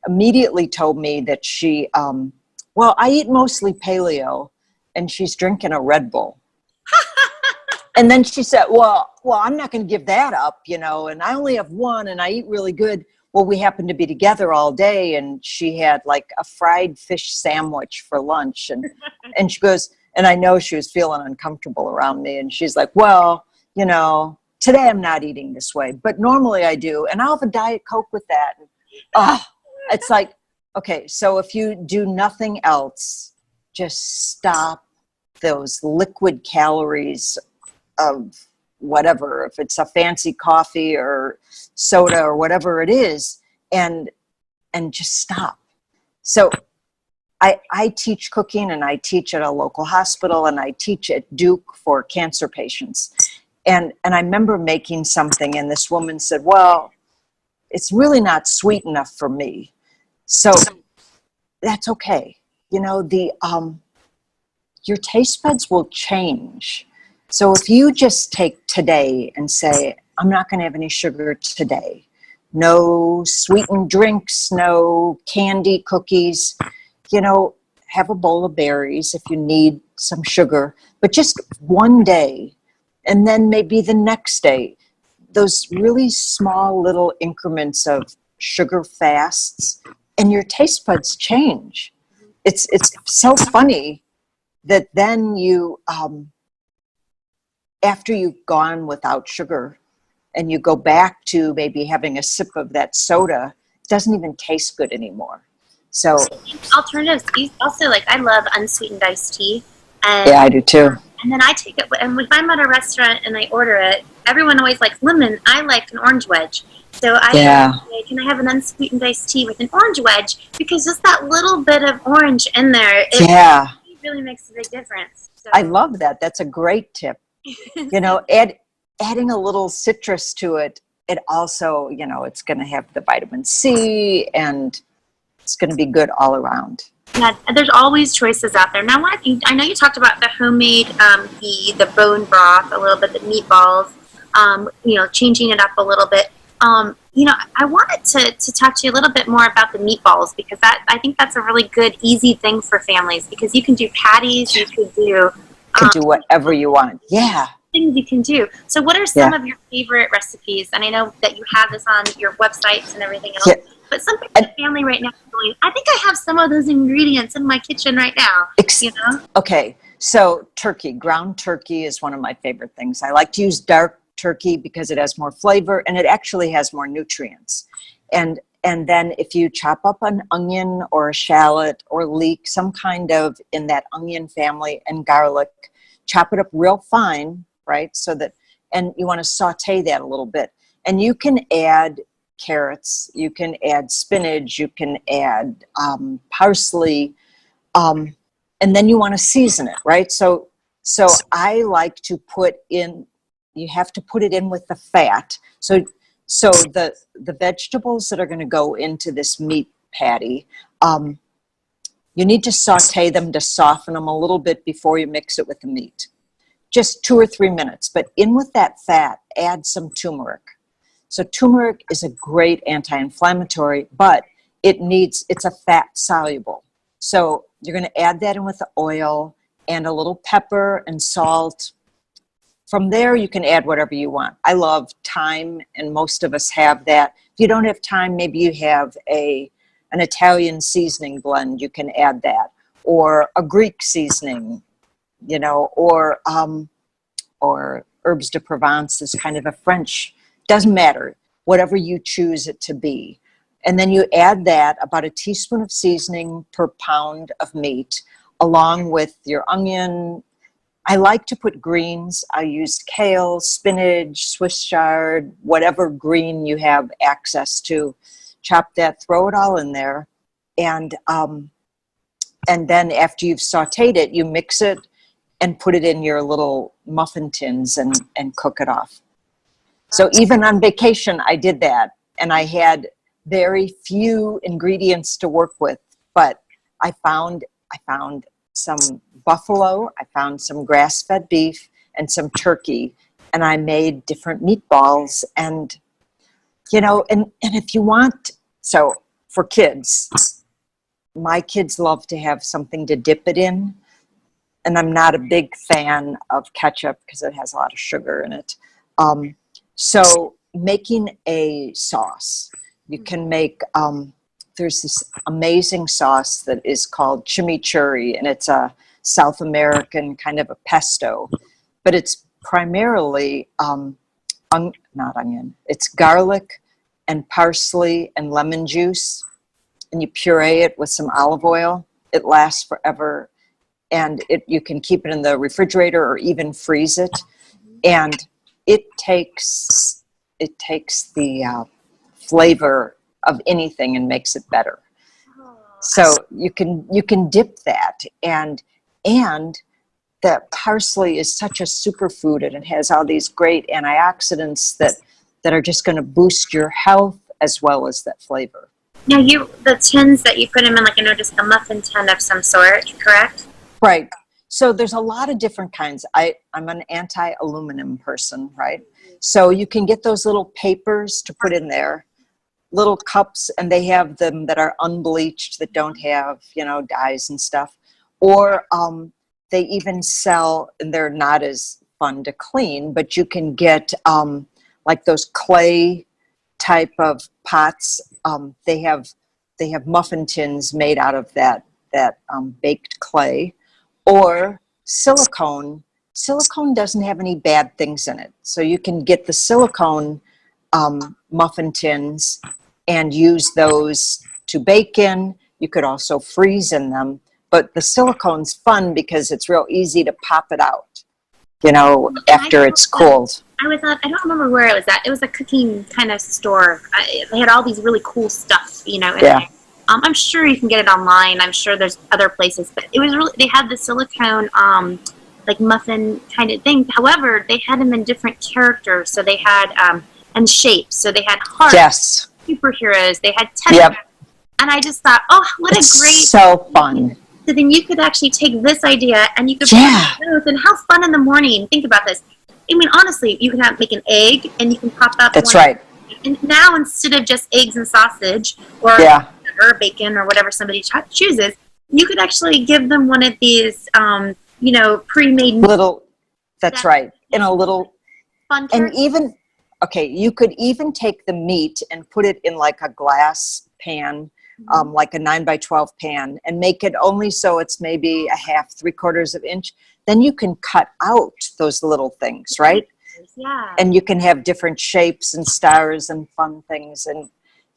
[SPEAKER 2] immediately told me that she, I eat mostly paleo, and she's drinking a Red Bull. And then she said, well, I'm not going to give that up, you know, and I only have one and I eat really good. Well, we happened to be together all day, and she had like a fried fish sandwich for lunch. And she goes, and I know she was feeling uncomfortable around me. And she's like, well, you know, today I'm not eating this way, but normally I do. And I'll have a Diet Coke with that. And, it's like, okay, so if you do nothing else, just stop those liquid calories of whatever, if it's a fancy coffee or soda or whatever it is, and just stop. So I teach cooking, and I teach at a local hospital, and I teach at Duke for cancer patients. And I remember making something, and this woman said, well, it's really not sweet enough for me. So that's okay. You know, your taste buds will change. So if you just take today and say, I'm not going to have any sugar today, no sweetened drinks, no candy, cookies, you know, have a bowl of berries if you need some sugar, but just one day. And then maybe the next day, those really small little increments of sugar fasts, and your taste buds change. It's so funny that then you, after you've gone without sugar and you go back to maybe having a sip of that soda, it doesn't even taste good anymore. So
[SPEAKER 1] alternatives. Also, like, I love unsweetened iced tea. And,
[SPEAKER 2] yeah, I do too.
[SPEAKER 1] And then I take it, and if I'm at a restaurant and I order it, everyone always likes lemon. I like an orange wedge. So I say, can I have an unsweetened iced tea with an orange wedge? Because just that little bit of orange in there, it really makes a big difference. So.
[SPEAKER 2] I love that. That's a great tip. You know, adding a little citrus to it, it also, you know, it's going to have the vitamin C, and it's going to be good all around.
[SPEAKER 1] Yeah, there's always choices out there. Now, I know you talked about the homemade, the bone broth, a little bit, the meatballs, you know, changing it up a little bit. You know, I wanted to talk to you a little bit more about the meatballs, because I think that's a really good, easy thing for families, because you can do patties, you could do...
[SPEAKER 2] do whatever you want. Yeah.
[SPEAKER 1] Things you can do. So what are some of your favorite recipes? And I know that you have this on your websites and everything else. Yeah. But something for the family right now is going, I think I have some of those ingredients in my kitchen right now. You know?
[SPEAKER 2] Okay. So ground turkey is one of my favorite things. I like to use dark turkey because it has more flavor and it actually has more nutrients. And then if you chop up an onion or a shallot or leek, some kind of in that onion family, and garlic, chop it up real fine, right? So that, and you want to saute that a little bit. And you can add carrots, you can add spinach, you can add parsley, and then you want to season it, right? So I like to put in, you have to put it in with the fat. So the vegetables that are going to go into this meat patty, you need to saute them to soften them a little bit before you mix it with the meat. Just 2 or 3 minutes. But in with that fat, add some turmeric. So turmeric is a great anti-inflammatory, but it's a fat soluble. So you're going to add that in with the oil and a little pepper and salt. From there, you can add whatever you want. I love thyme, and most of us have that. If you don't have thyme, maybe you have an Italian seasoning blend. You can add that, or a Greek seasoning, you know, or herbs de Provence is kind of a French. Doesn't matter, whatever you choose it to be. And then you add that, about a teaspoon of seasoning per pound of meat, along with your onion. I like to put greens. I use kale, spinach, Swiss chard, whatever green you have access to. Chop that, throw it all in there. And then after you've sauteed it, you mix it and put it in your little muffin tins and cook it off. So even on vacation, I did that. And I had very few ingredients to work with, but I found some buffalo, I found some grass-fed beef and some turkey, and I made different meatballs. And, you know, and if you want, so for kids, my kids love to have something to dip it in. And I'm not a big fan of ketchup because it has a lot of sugar in it. So making a sauce, you can make, there's this amazing sauce that is called chimichurri, and it's a South American kind of a pesto, but it's primarily, not onion, it's garlic and parsley and lemon juice, and you puree it with some olive oil. It lasts forever, and you can keep it in the refrigerator or even freeze it, and it takes the flavor of anything and makes it better. So you can dip that, and the parsley is such a superfood, and it has all these great antioxidants that are just going to boost your health as well as that flavor.
[SPEAKER 1] Now, the tins that you put them in, like, I know, just a muffin tin of some sort, correct?
[SPEAKER 2] Right. So there's a lot of different kinds. I'm an anti-aluminum person, right? So you can get those little papers to put in there, little cups, and they have them that are unbleached, that don't have, you know, dyes and stuff. Or they even sell, and they're not as fun to clean, but you can get like those clay type of pots. They have muffin tins made out of that baked clay, or silicone. Silicone doesn't have any bad things in it, so you can get the silicone muffin tins and use those to bake in. You could also freeze in them, but the silicone's fun because it's real easy to pop it out, you know, after it's cold.
[SPEAKER 1] I don't remember where it was at. It was a cooking kind of store. They had all these really cool stuff, you know.
[SPEAKER 2] Yeah.
[SPEAKER 1] I'm sure you can get it online. I'm sure there's other places, but it was really, they had the silicone, like muffin kind of thing. However, they had them in different characters. So they had, and shapes. So they had hearts,
[SPEAKER 2] Yes.
[SPEAKER 1] superheroes, they had tentacles. Yep. And I just thought, oh, what
[SPEAKER 2] it's
[SPEAKER 1] a great.
[SPEAKER 2] So fun.
[SPEAKER 1] So then you could actually take this idea and you could put it, and how fun in the morning. Think about this. I mean, honestly, you can make an egg and you can pop up.
[SPEAKER 2] That's right.
[SPEAKER 1] And now instead of just eggs and sausage or bacon or whatever somebody chooses, you could actually give them one of these, you know, pre-made
[SPEAKER 2] little. That's right. In a little
[SPEAKER 1] fun.
[SPEAKER 2] And even you could even take the meat and put it in like a glass pan, like a 9x12 pan, and make it only so it's maybe a half, 3/4 of an inch. Then you can cut out those little things, right?
[SPEAKER 1] Yeah.
[SPEAKER 2] And you can have different shapes and stars and fun things. And,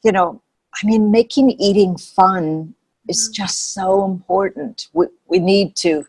[SPEAKER 2] you know, I mean, making eating fun is just so important. We need to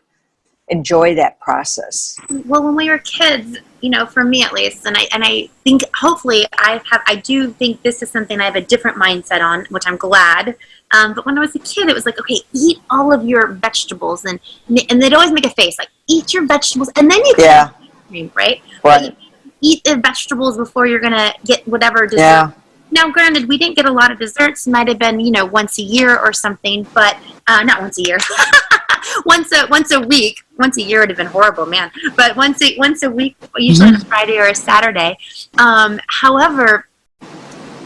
[SPEAKER 2] enjoy that process.
[SPEAKER 1] Well, when we were kids, you know, for me at least, and I think hopefully I do think this is something I have a different mindset on, which I'm glad. But when I was a kid, it was like, okay, eat all of your vegetables, and they'd always make a face like, eat your vegetables, and then you can eat cream, right? But you eat the vegetables before you're gonna get whatever dessert.
[SPEAKER 2] Yeah.
[SPEAKER 1] Now, granted, we didn't get a lot of desserts. Might have been, you know, once a year or something, but not once a year. once a week. Once a year would have been horrible, man. But once a week, usually on a Friday or a Saturday. However,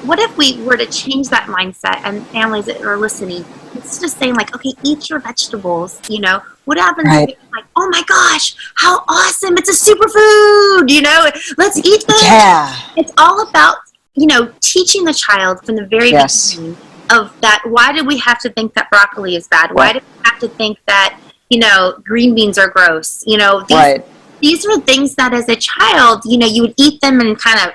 [SPEAKER 1] what if we were to change that mindset, and families that are listening, it's just saying like, okay, eat your vegetables. You know, what happens if it's like, oh my gosh, how awesome! It's a superfood. You know, let's eat this.
[SPEAKER 2] Yeah.
[SPEAKER 1] It's all about, you know, teaching the child from the very beginning of that. Why did we have to think that broccoli is bad? Why did we have to think that, you know, green beans are gross? You know, these are things that as a child, you know, you would eat them and kind of,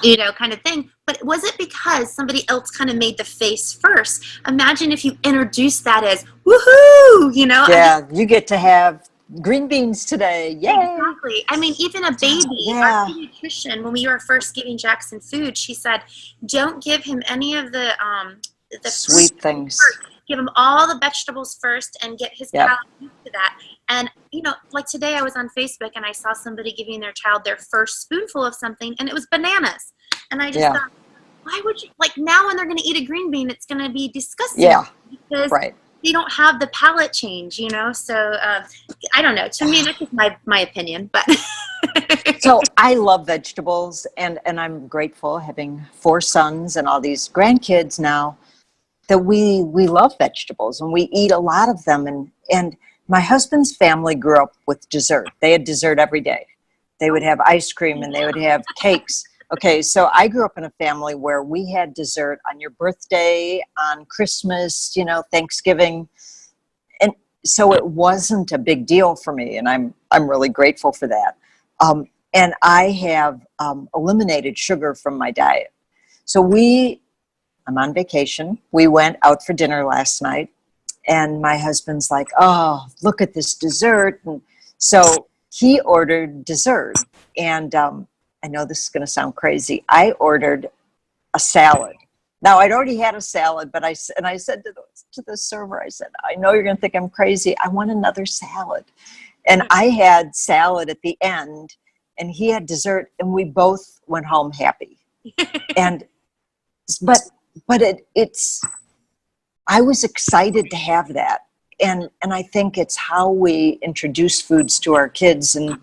[SPEAKER 1] you know, kind of thing. But was it because somebody else kind of made the face first? Imagine if you introduced that as, woohoo, you know?
[SPEAKER 2] Yeah, you get to have green beans today. Yay!
[SPEAKER 1] Exactly. I mean, even a baby, our pediatrician, when we were first giving Jackson food, she said, don't give him any of the
[SPEAKER 2] sweet things.
[SPEAKER 1] Give him all the vegetables first and get his palate used to that. And, you know, like today I was on Facebook and I saw somebody giving their child their first spoonful of something, and it was bananas. And I just thought, why would you, like, now when they're going to eat a green bean, it's going to be disgusting.
[SPEAKER 2] Yeah,
[SPEAKER 1] because they don't have the palate change, you know? So, I don't know. To me, that's just my opinion, but.
[SPEAKER 2] So I love vegetables, and I'm grateful having 4 sons and all these grandkids now that we love vegetables, and we eat a lot of them. And my husband's family grew up with dessert. They had dessert every day. They would have ice cream and they would have cakes. Okay, so I grew up in a family where we had dessert on your birthday, on Christmas, you know, Thanksgiving. And so it wasn't a big deal for me, and I'm really grateful for that. And I have eliminated sugar from my diet. So I'm on vacation. We went out for dinner last night, and my husband's like, oh, look at this dessert. And so he ordered dessert. And I know this is going to sound crazy. I ordered a salad. Now, I'd already had a salad, but I said to the server, I said, I know you're going to think I'm crazy. I want another salad. And I had salad at the end, and he had dessert, and we both went home happy. But it's I was excited to have that. And I think it's how we introduce foods to our kids. And,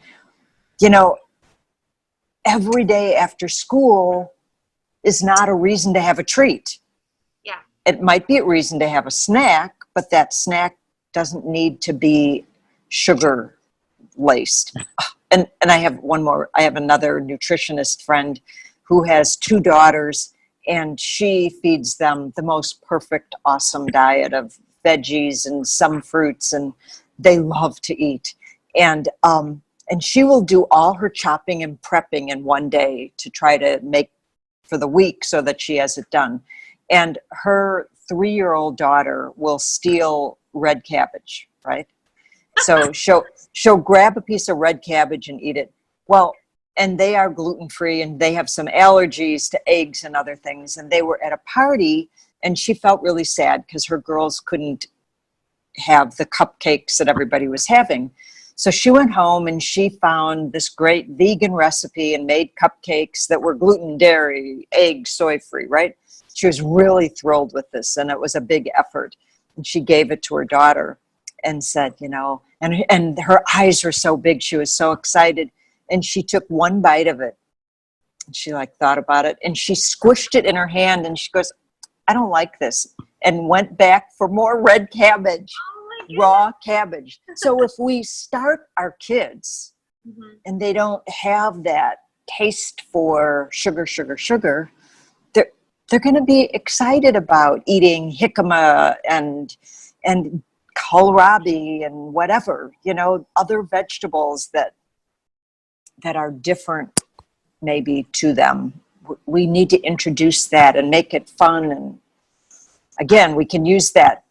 [SPEAKER 2] you know, every day after school is not a reason to have a treat.
[SPEAKER 1] Yeah.
[SPEAKER 2] It might be a reason to have a snack, but that snack doesn't need to be sugar laced. And I have one more. I have another nutritionist friend who has 2 daughters, and she feeds them the most perfect, awesome diet of veggies and some fruits, and they love to eat. And she will do all her chopping and prepping in one day to try to make for the week so that she has it done. And her 3-year-old daughter will steal red cabbage, right? So she'll grab a piece of red cabbage and eat it. Well, and they are gluten-free, and they have some allergies to eggs and other things. And they were at a party, and she felt really sad because her girls couldn't have the cupcakes that everybody was having. So she went home and she found this great vegan recipe and made cupcakes that were gluten, dairy, egg, soy-free, right? She was really thrilled with this, and it was a big effort. And she gave it to her daughter and said, you know, and her eyes were so big. She was so excited. And she took one bite of it. And she thought about it, and she squished it in her hand, and she goes, I don't like this, and went back for more red cabbage, raw cabbage. So if we start our kids and they don't have that taste for sugar, they're going to be excited about eating jicama and kohlrabi and whatever, you know, other vegetables that are different maybe to them. We need to introduce that and make it fun. And again, we can use that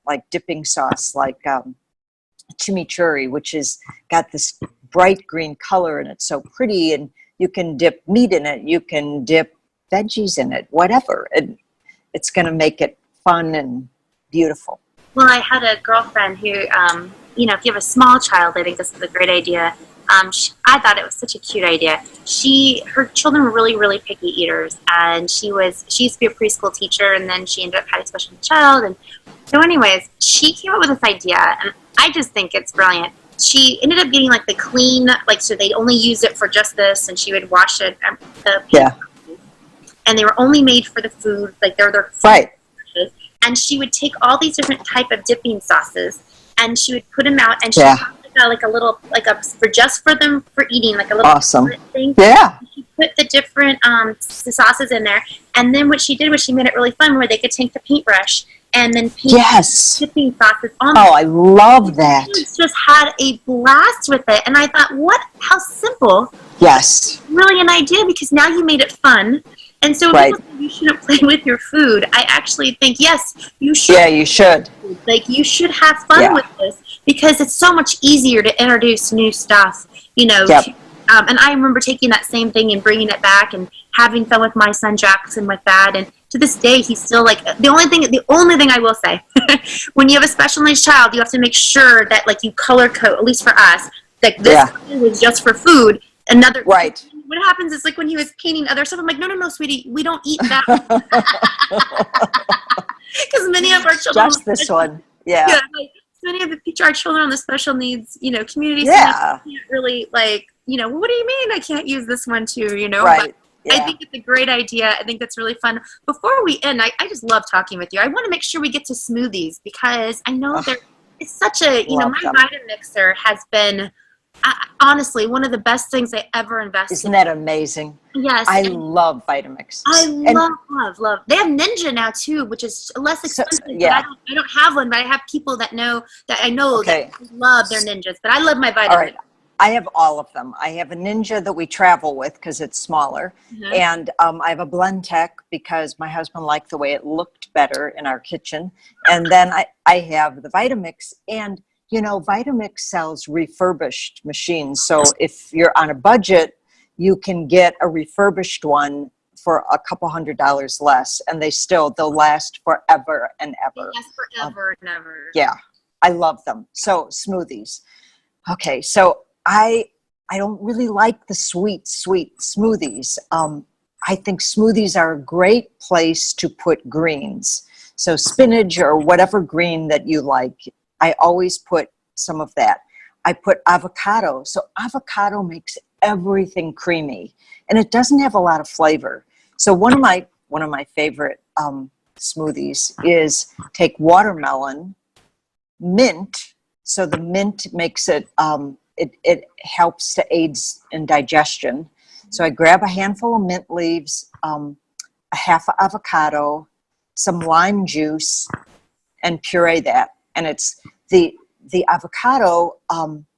[SPEAKER 2] like dipping sauce, like chimichurri, which is got this bright green color and it's so pretty. And you can dip meat in it. You can dip veggies in it, whatever. And it's going to make it fun and beautiful.
[SPEAKER 1] Well, I had a girlfriend who, you know, if you have a small child, I think this is a great idea. I thought it was such a cute idea. Her children were really, really picky eaters, and she used to be a preschool teacher, and then she ended up having a special needs child. And so anyways, she came up with this idea, and I just think it's brilliant. She ended up getting like the clean, like, so they'd only use it for just this, and she would wash it. And they were only made for the food, like they're
[SPEAKER 2] right.
[SPEAKER 1] And she would take all these different type of dipping sauces, and she would put them out, and she like a little, like a for just for them for eating, like a little
[SPEAKER 2] awesome
[SPEAKER 1] thing.
[SPEAKER 2] Yeah.
[SPEAKER 1] And she put the different the sauces in there, and then what she did was she made it really fun, where they could take the paintbrush and then paint dipping sauces on.
[SPEAKER 2] Oh, I love that.
[SPEAKER 1] She just had a blast with it, and I thought, how simple.
[SPEAKER 2] Yes.
[SPEAKER 1] Really an idea, because now you made it fun. And so if people say you shouldn't play with your food, I actually think, yes, you should.
[SPEAKER 2] Yeah, you should.
[SPEAKER 1] Like, you should have fun with this, because it's so much easier to introduce new stuff, you know.
[SPEAKER 2] Yep.
[SPEAKER 1] And I remember taking that same thing and bringing it back and having fun with my son Jackson with that. And to this day, he's still like, the only thing I will say, when you have a special needs child, you have to make sure that, like, you color code, at least for us, like this was just for food.
[SPEAKER 2] Right.
[SPEAKER 1] What happens is, like, when he was painting other stuff, I'm like, no, sweetie, we don't eat that. Because many of our children.
[SPEAKER 2] Just this one. Yeah.
[SPEAKER 1] Like, many of our children on the special needs, you know, community.
[SPEAKER 2] Yeah.
[SPEAKER 1] Can't really, like, you know, what do you mean I can't use this one too, you know?
[SPEAKER 2] Right.
[SPEAKER 1] But I think it's a great idea. I think that's really fun. Before we end, I just love talking with you. I want to make sure we get to smoothies, because I know it's such a, you know, my Vitamixer has been, honestly, one of the best things I ever invested in.
[SPEAKER 2] Isn't that amazing?
[SPEAKER 1] Yes.
[SPEAKER 2] I love Vitamix.
[SPEAKER 1] I love. They have Ninja now too, which is less expensive.
[SPEAKER 2] Yeah.
[SPEAKER 1] But I don't have one, but I have people that I know that love their Ninjas. But I love my Vitamix.
[SPEAKER 2] All right. I have all of them. I have a Ninja that we travel with because it's smaller. Mm-hmm. And I have a Blendtec because my husband liked the way it looked better in our kitchen. And then I have the Vitamix. And, you know, Vitamix sells refurbished machines. So if you're on a budget, you can get a refurbished one for a couple $100 less. And they'll last forever and ever.
[SPEAKER 1] Yes, forever and ever.
[SPEAKER 2] Yeah. I love them. So smoothies. Okay. So I don't really like the sweet smoothies. I think smoothies are a great place to put greens. So spinach or whatever green that you like, I always put some of that. I put avocado. So avocado makes everything creamy, and it doesn't have a lot of flavor. So one of my favorite smoothies is take watermelon, mint. So the mint makes it it helps to aid in digestion. So I grab a handful of mint leaves, a half of avocado, some lime juice, and puree that. And it's the avocado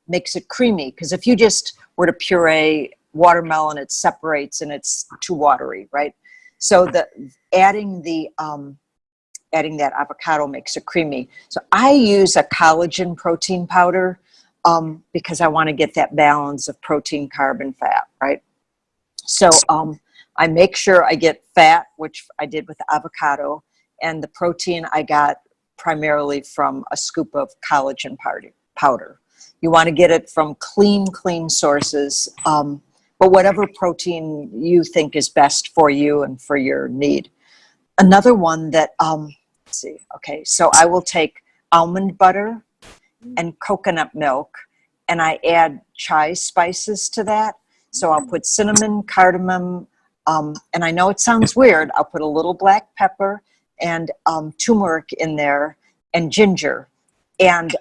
[SPEAKER 2] makes it creamy, because if you just were to puree watermelon, it separates and it's too watery, right? So adding that avocado makes it creamy. So I use a collagen protein powder because I want to get that balance of protein, carb, and fat, right? So I make sure I get fat, which I did with the avocado, and the protein I got primarily from a scoop of collagen powder. You want to get it from clean sources, but whatever protein you think is best for you and for your need. Another one that, let's see, okay, so I will take almond butter and coconut milk, and I add chai spices to that. So I'll put cinnamon, cardamom, and I know it sounds weird, I'll put a little black pepper and turmeric in there, and ginger, and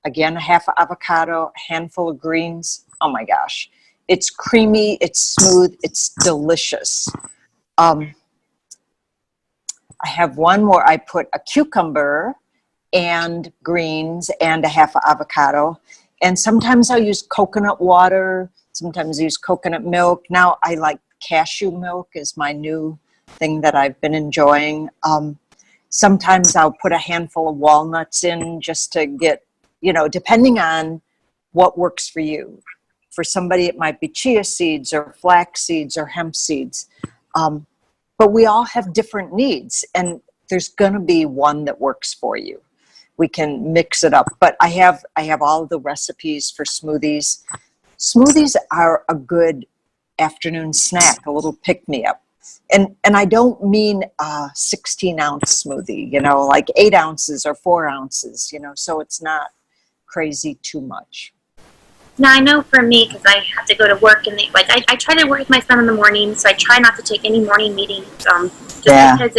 [SPEAKER 2] again, a half of avocado, a handful of greens. Oh my gosh, it's creamy, it's smooth, it's delicious. I have one where I put a cucumber and greens and a half of avocado, and sometimes I'll use coconut water, Sometimes I use coconut milk. Now I like cashew milk is my new thing that I've been enjoying. Sometimes I'll put a handful of walnuts in just to get, depending on what works for you. For somebody, it might be chia seeds or flax seeds or hemp seeds. But we all have different needs, and there's going to be one that works for you. We can mix it up. But I have all the recipes for smoothies. Smoothies are a good afternoon snack, a little pick-me-up. And I don't mean a 16-ounce smoothie, like 8 ounces or 4 ounces, so it's not crazy too much.
[SPEAKER 1] Now, I know for me, because I have to go to work, and I try to work with my son in the morning, so I try not to take any morning meetings, because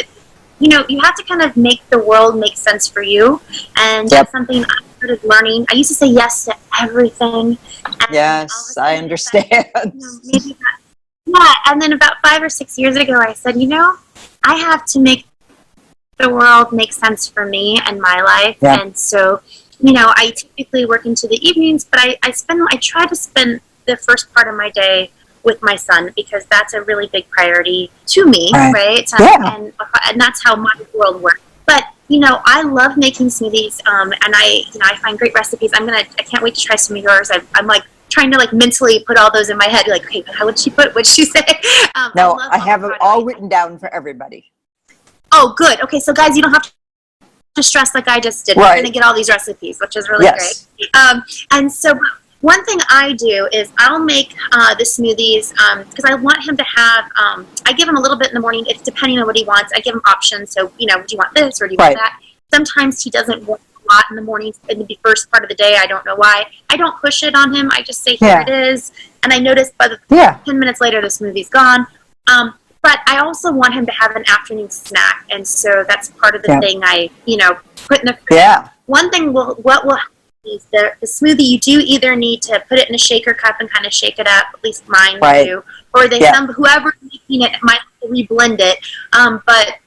[SPEAKER 1] you have to kind of make the world make sense for you, and that's something I started learning. I used to say yes to everything. And
[SPEAKER 2] yes, I understand.
[SPEAKER 1] And then about 5 or 6 years ago, I said, I have to make the world make sense for me and my life, and so I typically work into the evenings, but I try to spend the first part of my day with my son, because that's a really big priority to me, right? And that's how my world works. But I love making smoothies, and I find great recipes. I can't wait to try some of yours. I'm like trying to mentally put all those in my head. Like, okay, how would she put? What'd she say?
[SPEAKER 2] No, I have it all written down for everybody.
[SPEAKER 1] Oh, good. Okay, so guys, you don't have to stress like I just did. You're going to get all these recipes, which is really great. And so one thing I do is I'll make the smoothies because I want him to have, I give him a little bit in the morning. It's depending on what he wants. I give him options. So, do you want this or do you want that? Sometimes he doesn't want a lot in the morning, in the first part of the day. I don't know why. I don't push it on him. I just say, here it is. And I notice by the 10 minutes later, the smoothie's gone. But I also want him to have an afternoon snack, and so that's part of the thing I, put in the fridge. One thing what will happen is the smoothie, you do either need to put it in a shaker cup and kind of shake it up, at least mine do, or whoever's making it might reblend it. But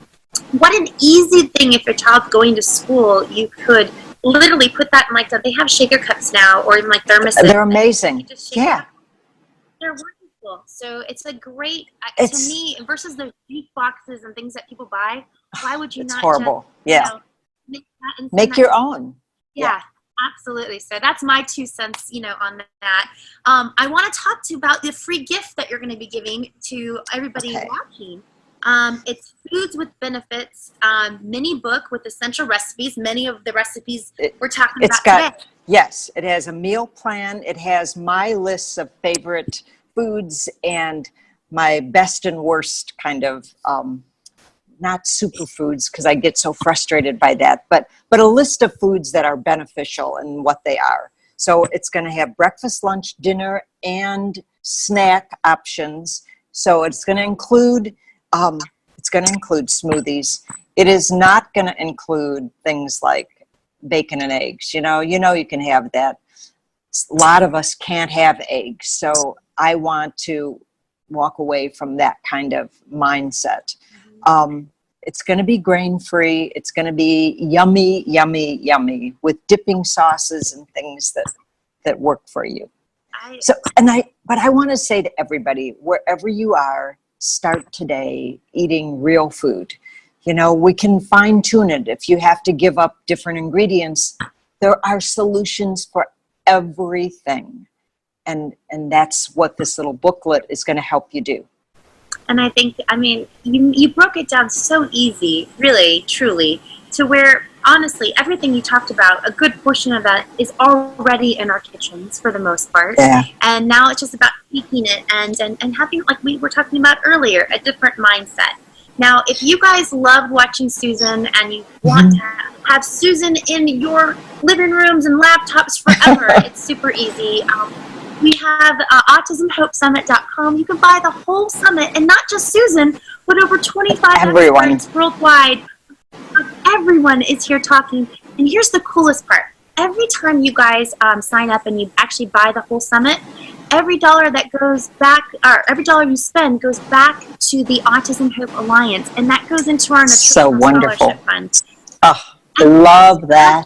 [SPEAKER 1] what an easy thing if your child's going to school, you could literally put that in they have shaker cups now, or even thermoses.
[SPEAKER 2] They're amazing.
[SPEAKER 1] They're wonderful. So it's a great, to me, versus the juice boxes and things that people buy, why would you not
[SPEAKER 2] horrible.
[SPEAKER 1] Just,
[SPEAKER 2] make your own.
[SPEAKER 1] Yeah, absolutely. So that's my 2 cents, on that. I want to talk to you about the free gift that you're going to be giving to everybody watching. It's Foods with Benefits mini book with essential recipes. Many of the recipes we're talking about today.
[SPEAKER 2] Yes, it has a meal plan. It has my lists of favorite foods and my best and worst kind of, not superfoods because I get so frustrated by that, but a list of foods that are beneficial and what they are. So it's going to have breakfast, lunch, dinner, and snack options. So it's going to include smoothies. It is not going to include things like bacon and eggs. You can have that. A lot of us can't have eggs, so I want to walk away from that kind of mindset. It's going to be grain-free. It's going to be yummy, yummy, yummy with dipping sauces and things that work for you. But I want to say to everybody, wherever you are, start today eating real food. We can fine-tune it. If you have to give up different ingredients, there are solutions for everything. And that's what this little booklet is going to help you do.
[SPEAKER 1] And I think, you broke it down so easy, really, truly, to where, honestly, everything you talked about, a good portion of that is already in our kitchens for the most part.
[SPEAKER 2] Yeah.
[SPEAKER 1] And now it's just about tweaking it and having, like we were talking about earlier, a different mindset. Now, if you guys love watching Sueson and you want to have Sueson in your living rooms and laptops forever, it's super easy. We have AutismHopeSummit.com. You can buy the whole summit, and not just Sueson, but over 25 experts worldwide. Everyone is here talking. And here's the coolest part. Every time you guys sign up and you actually buy the whole summit, every dollar that goes back, or every dollar you spend goes back to the Autism Hope Alliance, and that goes into our nutritional scholarship fund.
[SPEAKER 2] Oh, I love that.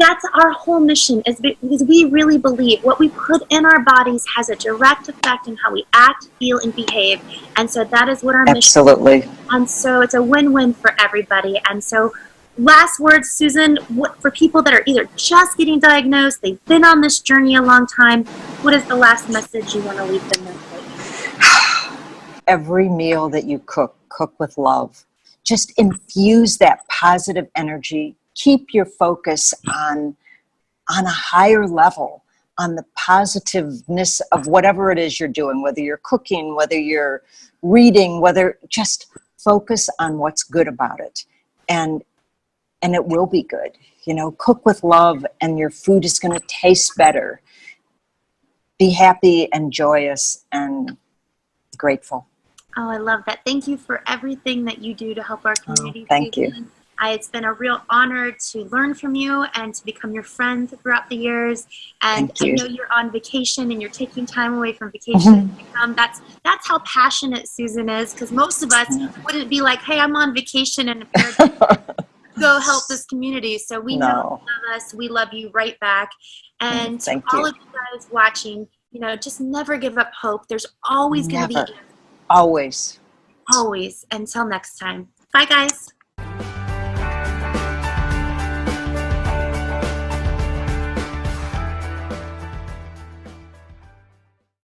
[SPEAKER 1] that's our whole mission, is because we really believe what we put in our bodies has a direct effect on how we act, feel, and behave. And so that is what our mission
[SPEAKER 2] Absolutely.
[SPEAKER 1] is. And so it's a win-win for everybody. And so last words, Susan, for people that are either just getting diagnosed, they've been on this journey a long time, what is the last message you want to leave them with?
[SPEAKER 2] Every meal that you cook with love. Just infuse that positive energy. Keep your focus on a higher level, on the positiveness of whatever it is you're doing, whether you're cooking, whether you're reading, just focus on what's good about it. And it will be good. Cook with love and your food is going to taste better. Be happy and joyous and grateful.
[SPEAKER 1] Oh, I love that. Thank you for everything that you do to help our community.
[SPEAKER 2] Thank you.
[SPEAKER 1] It's been a real honor to learn from you and to become your friend throughout the years. And I know you're on vacation and you're taking time away from vacation. That's how passionate Susan is, because most of us wouldn't be like, hey, I'm on vacation and go help this community. So we know you love us. We love you right back. And to all of you guys watching, just never give up hope. There's always going to be.
[SPEAKER 2] Always.
[SPEAKER 1] Always. Until next time. Bye, guys.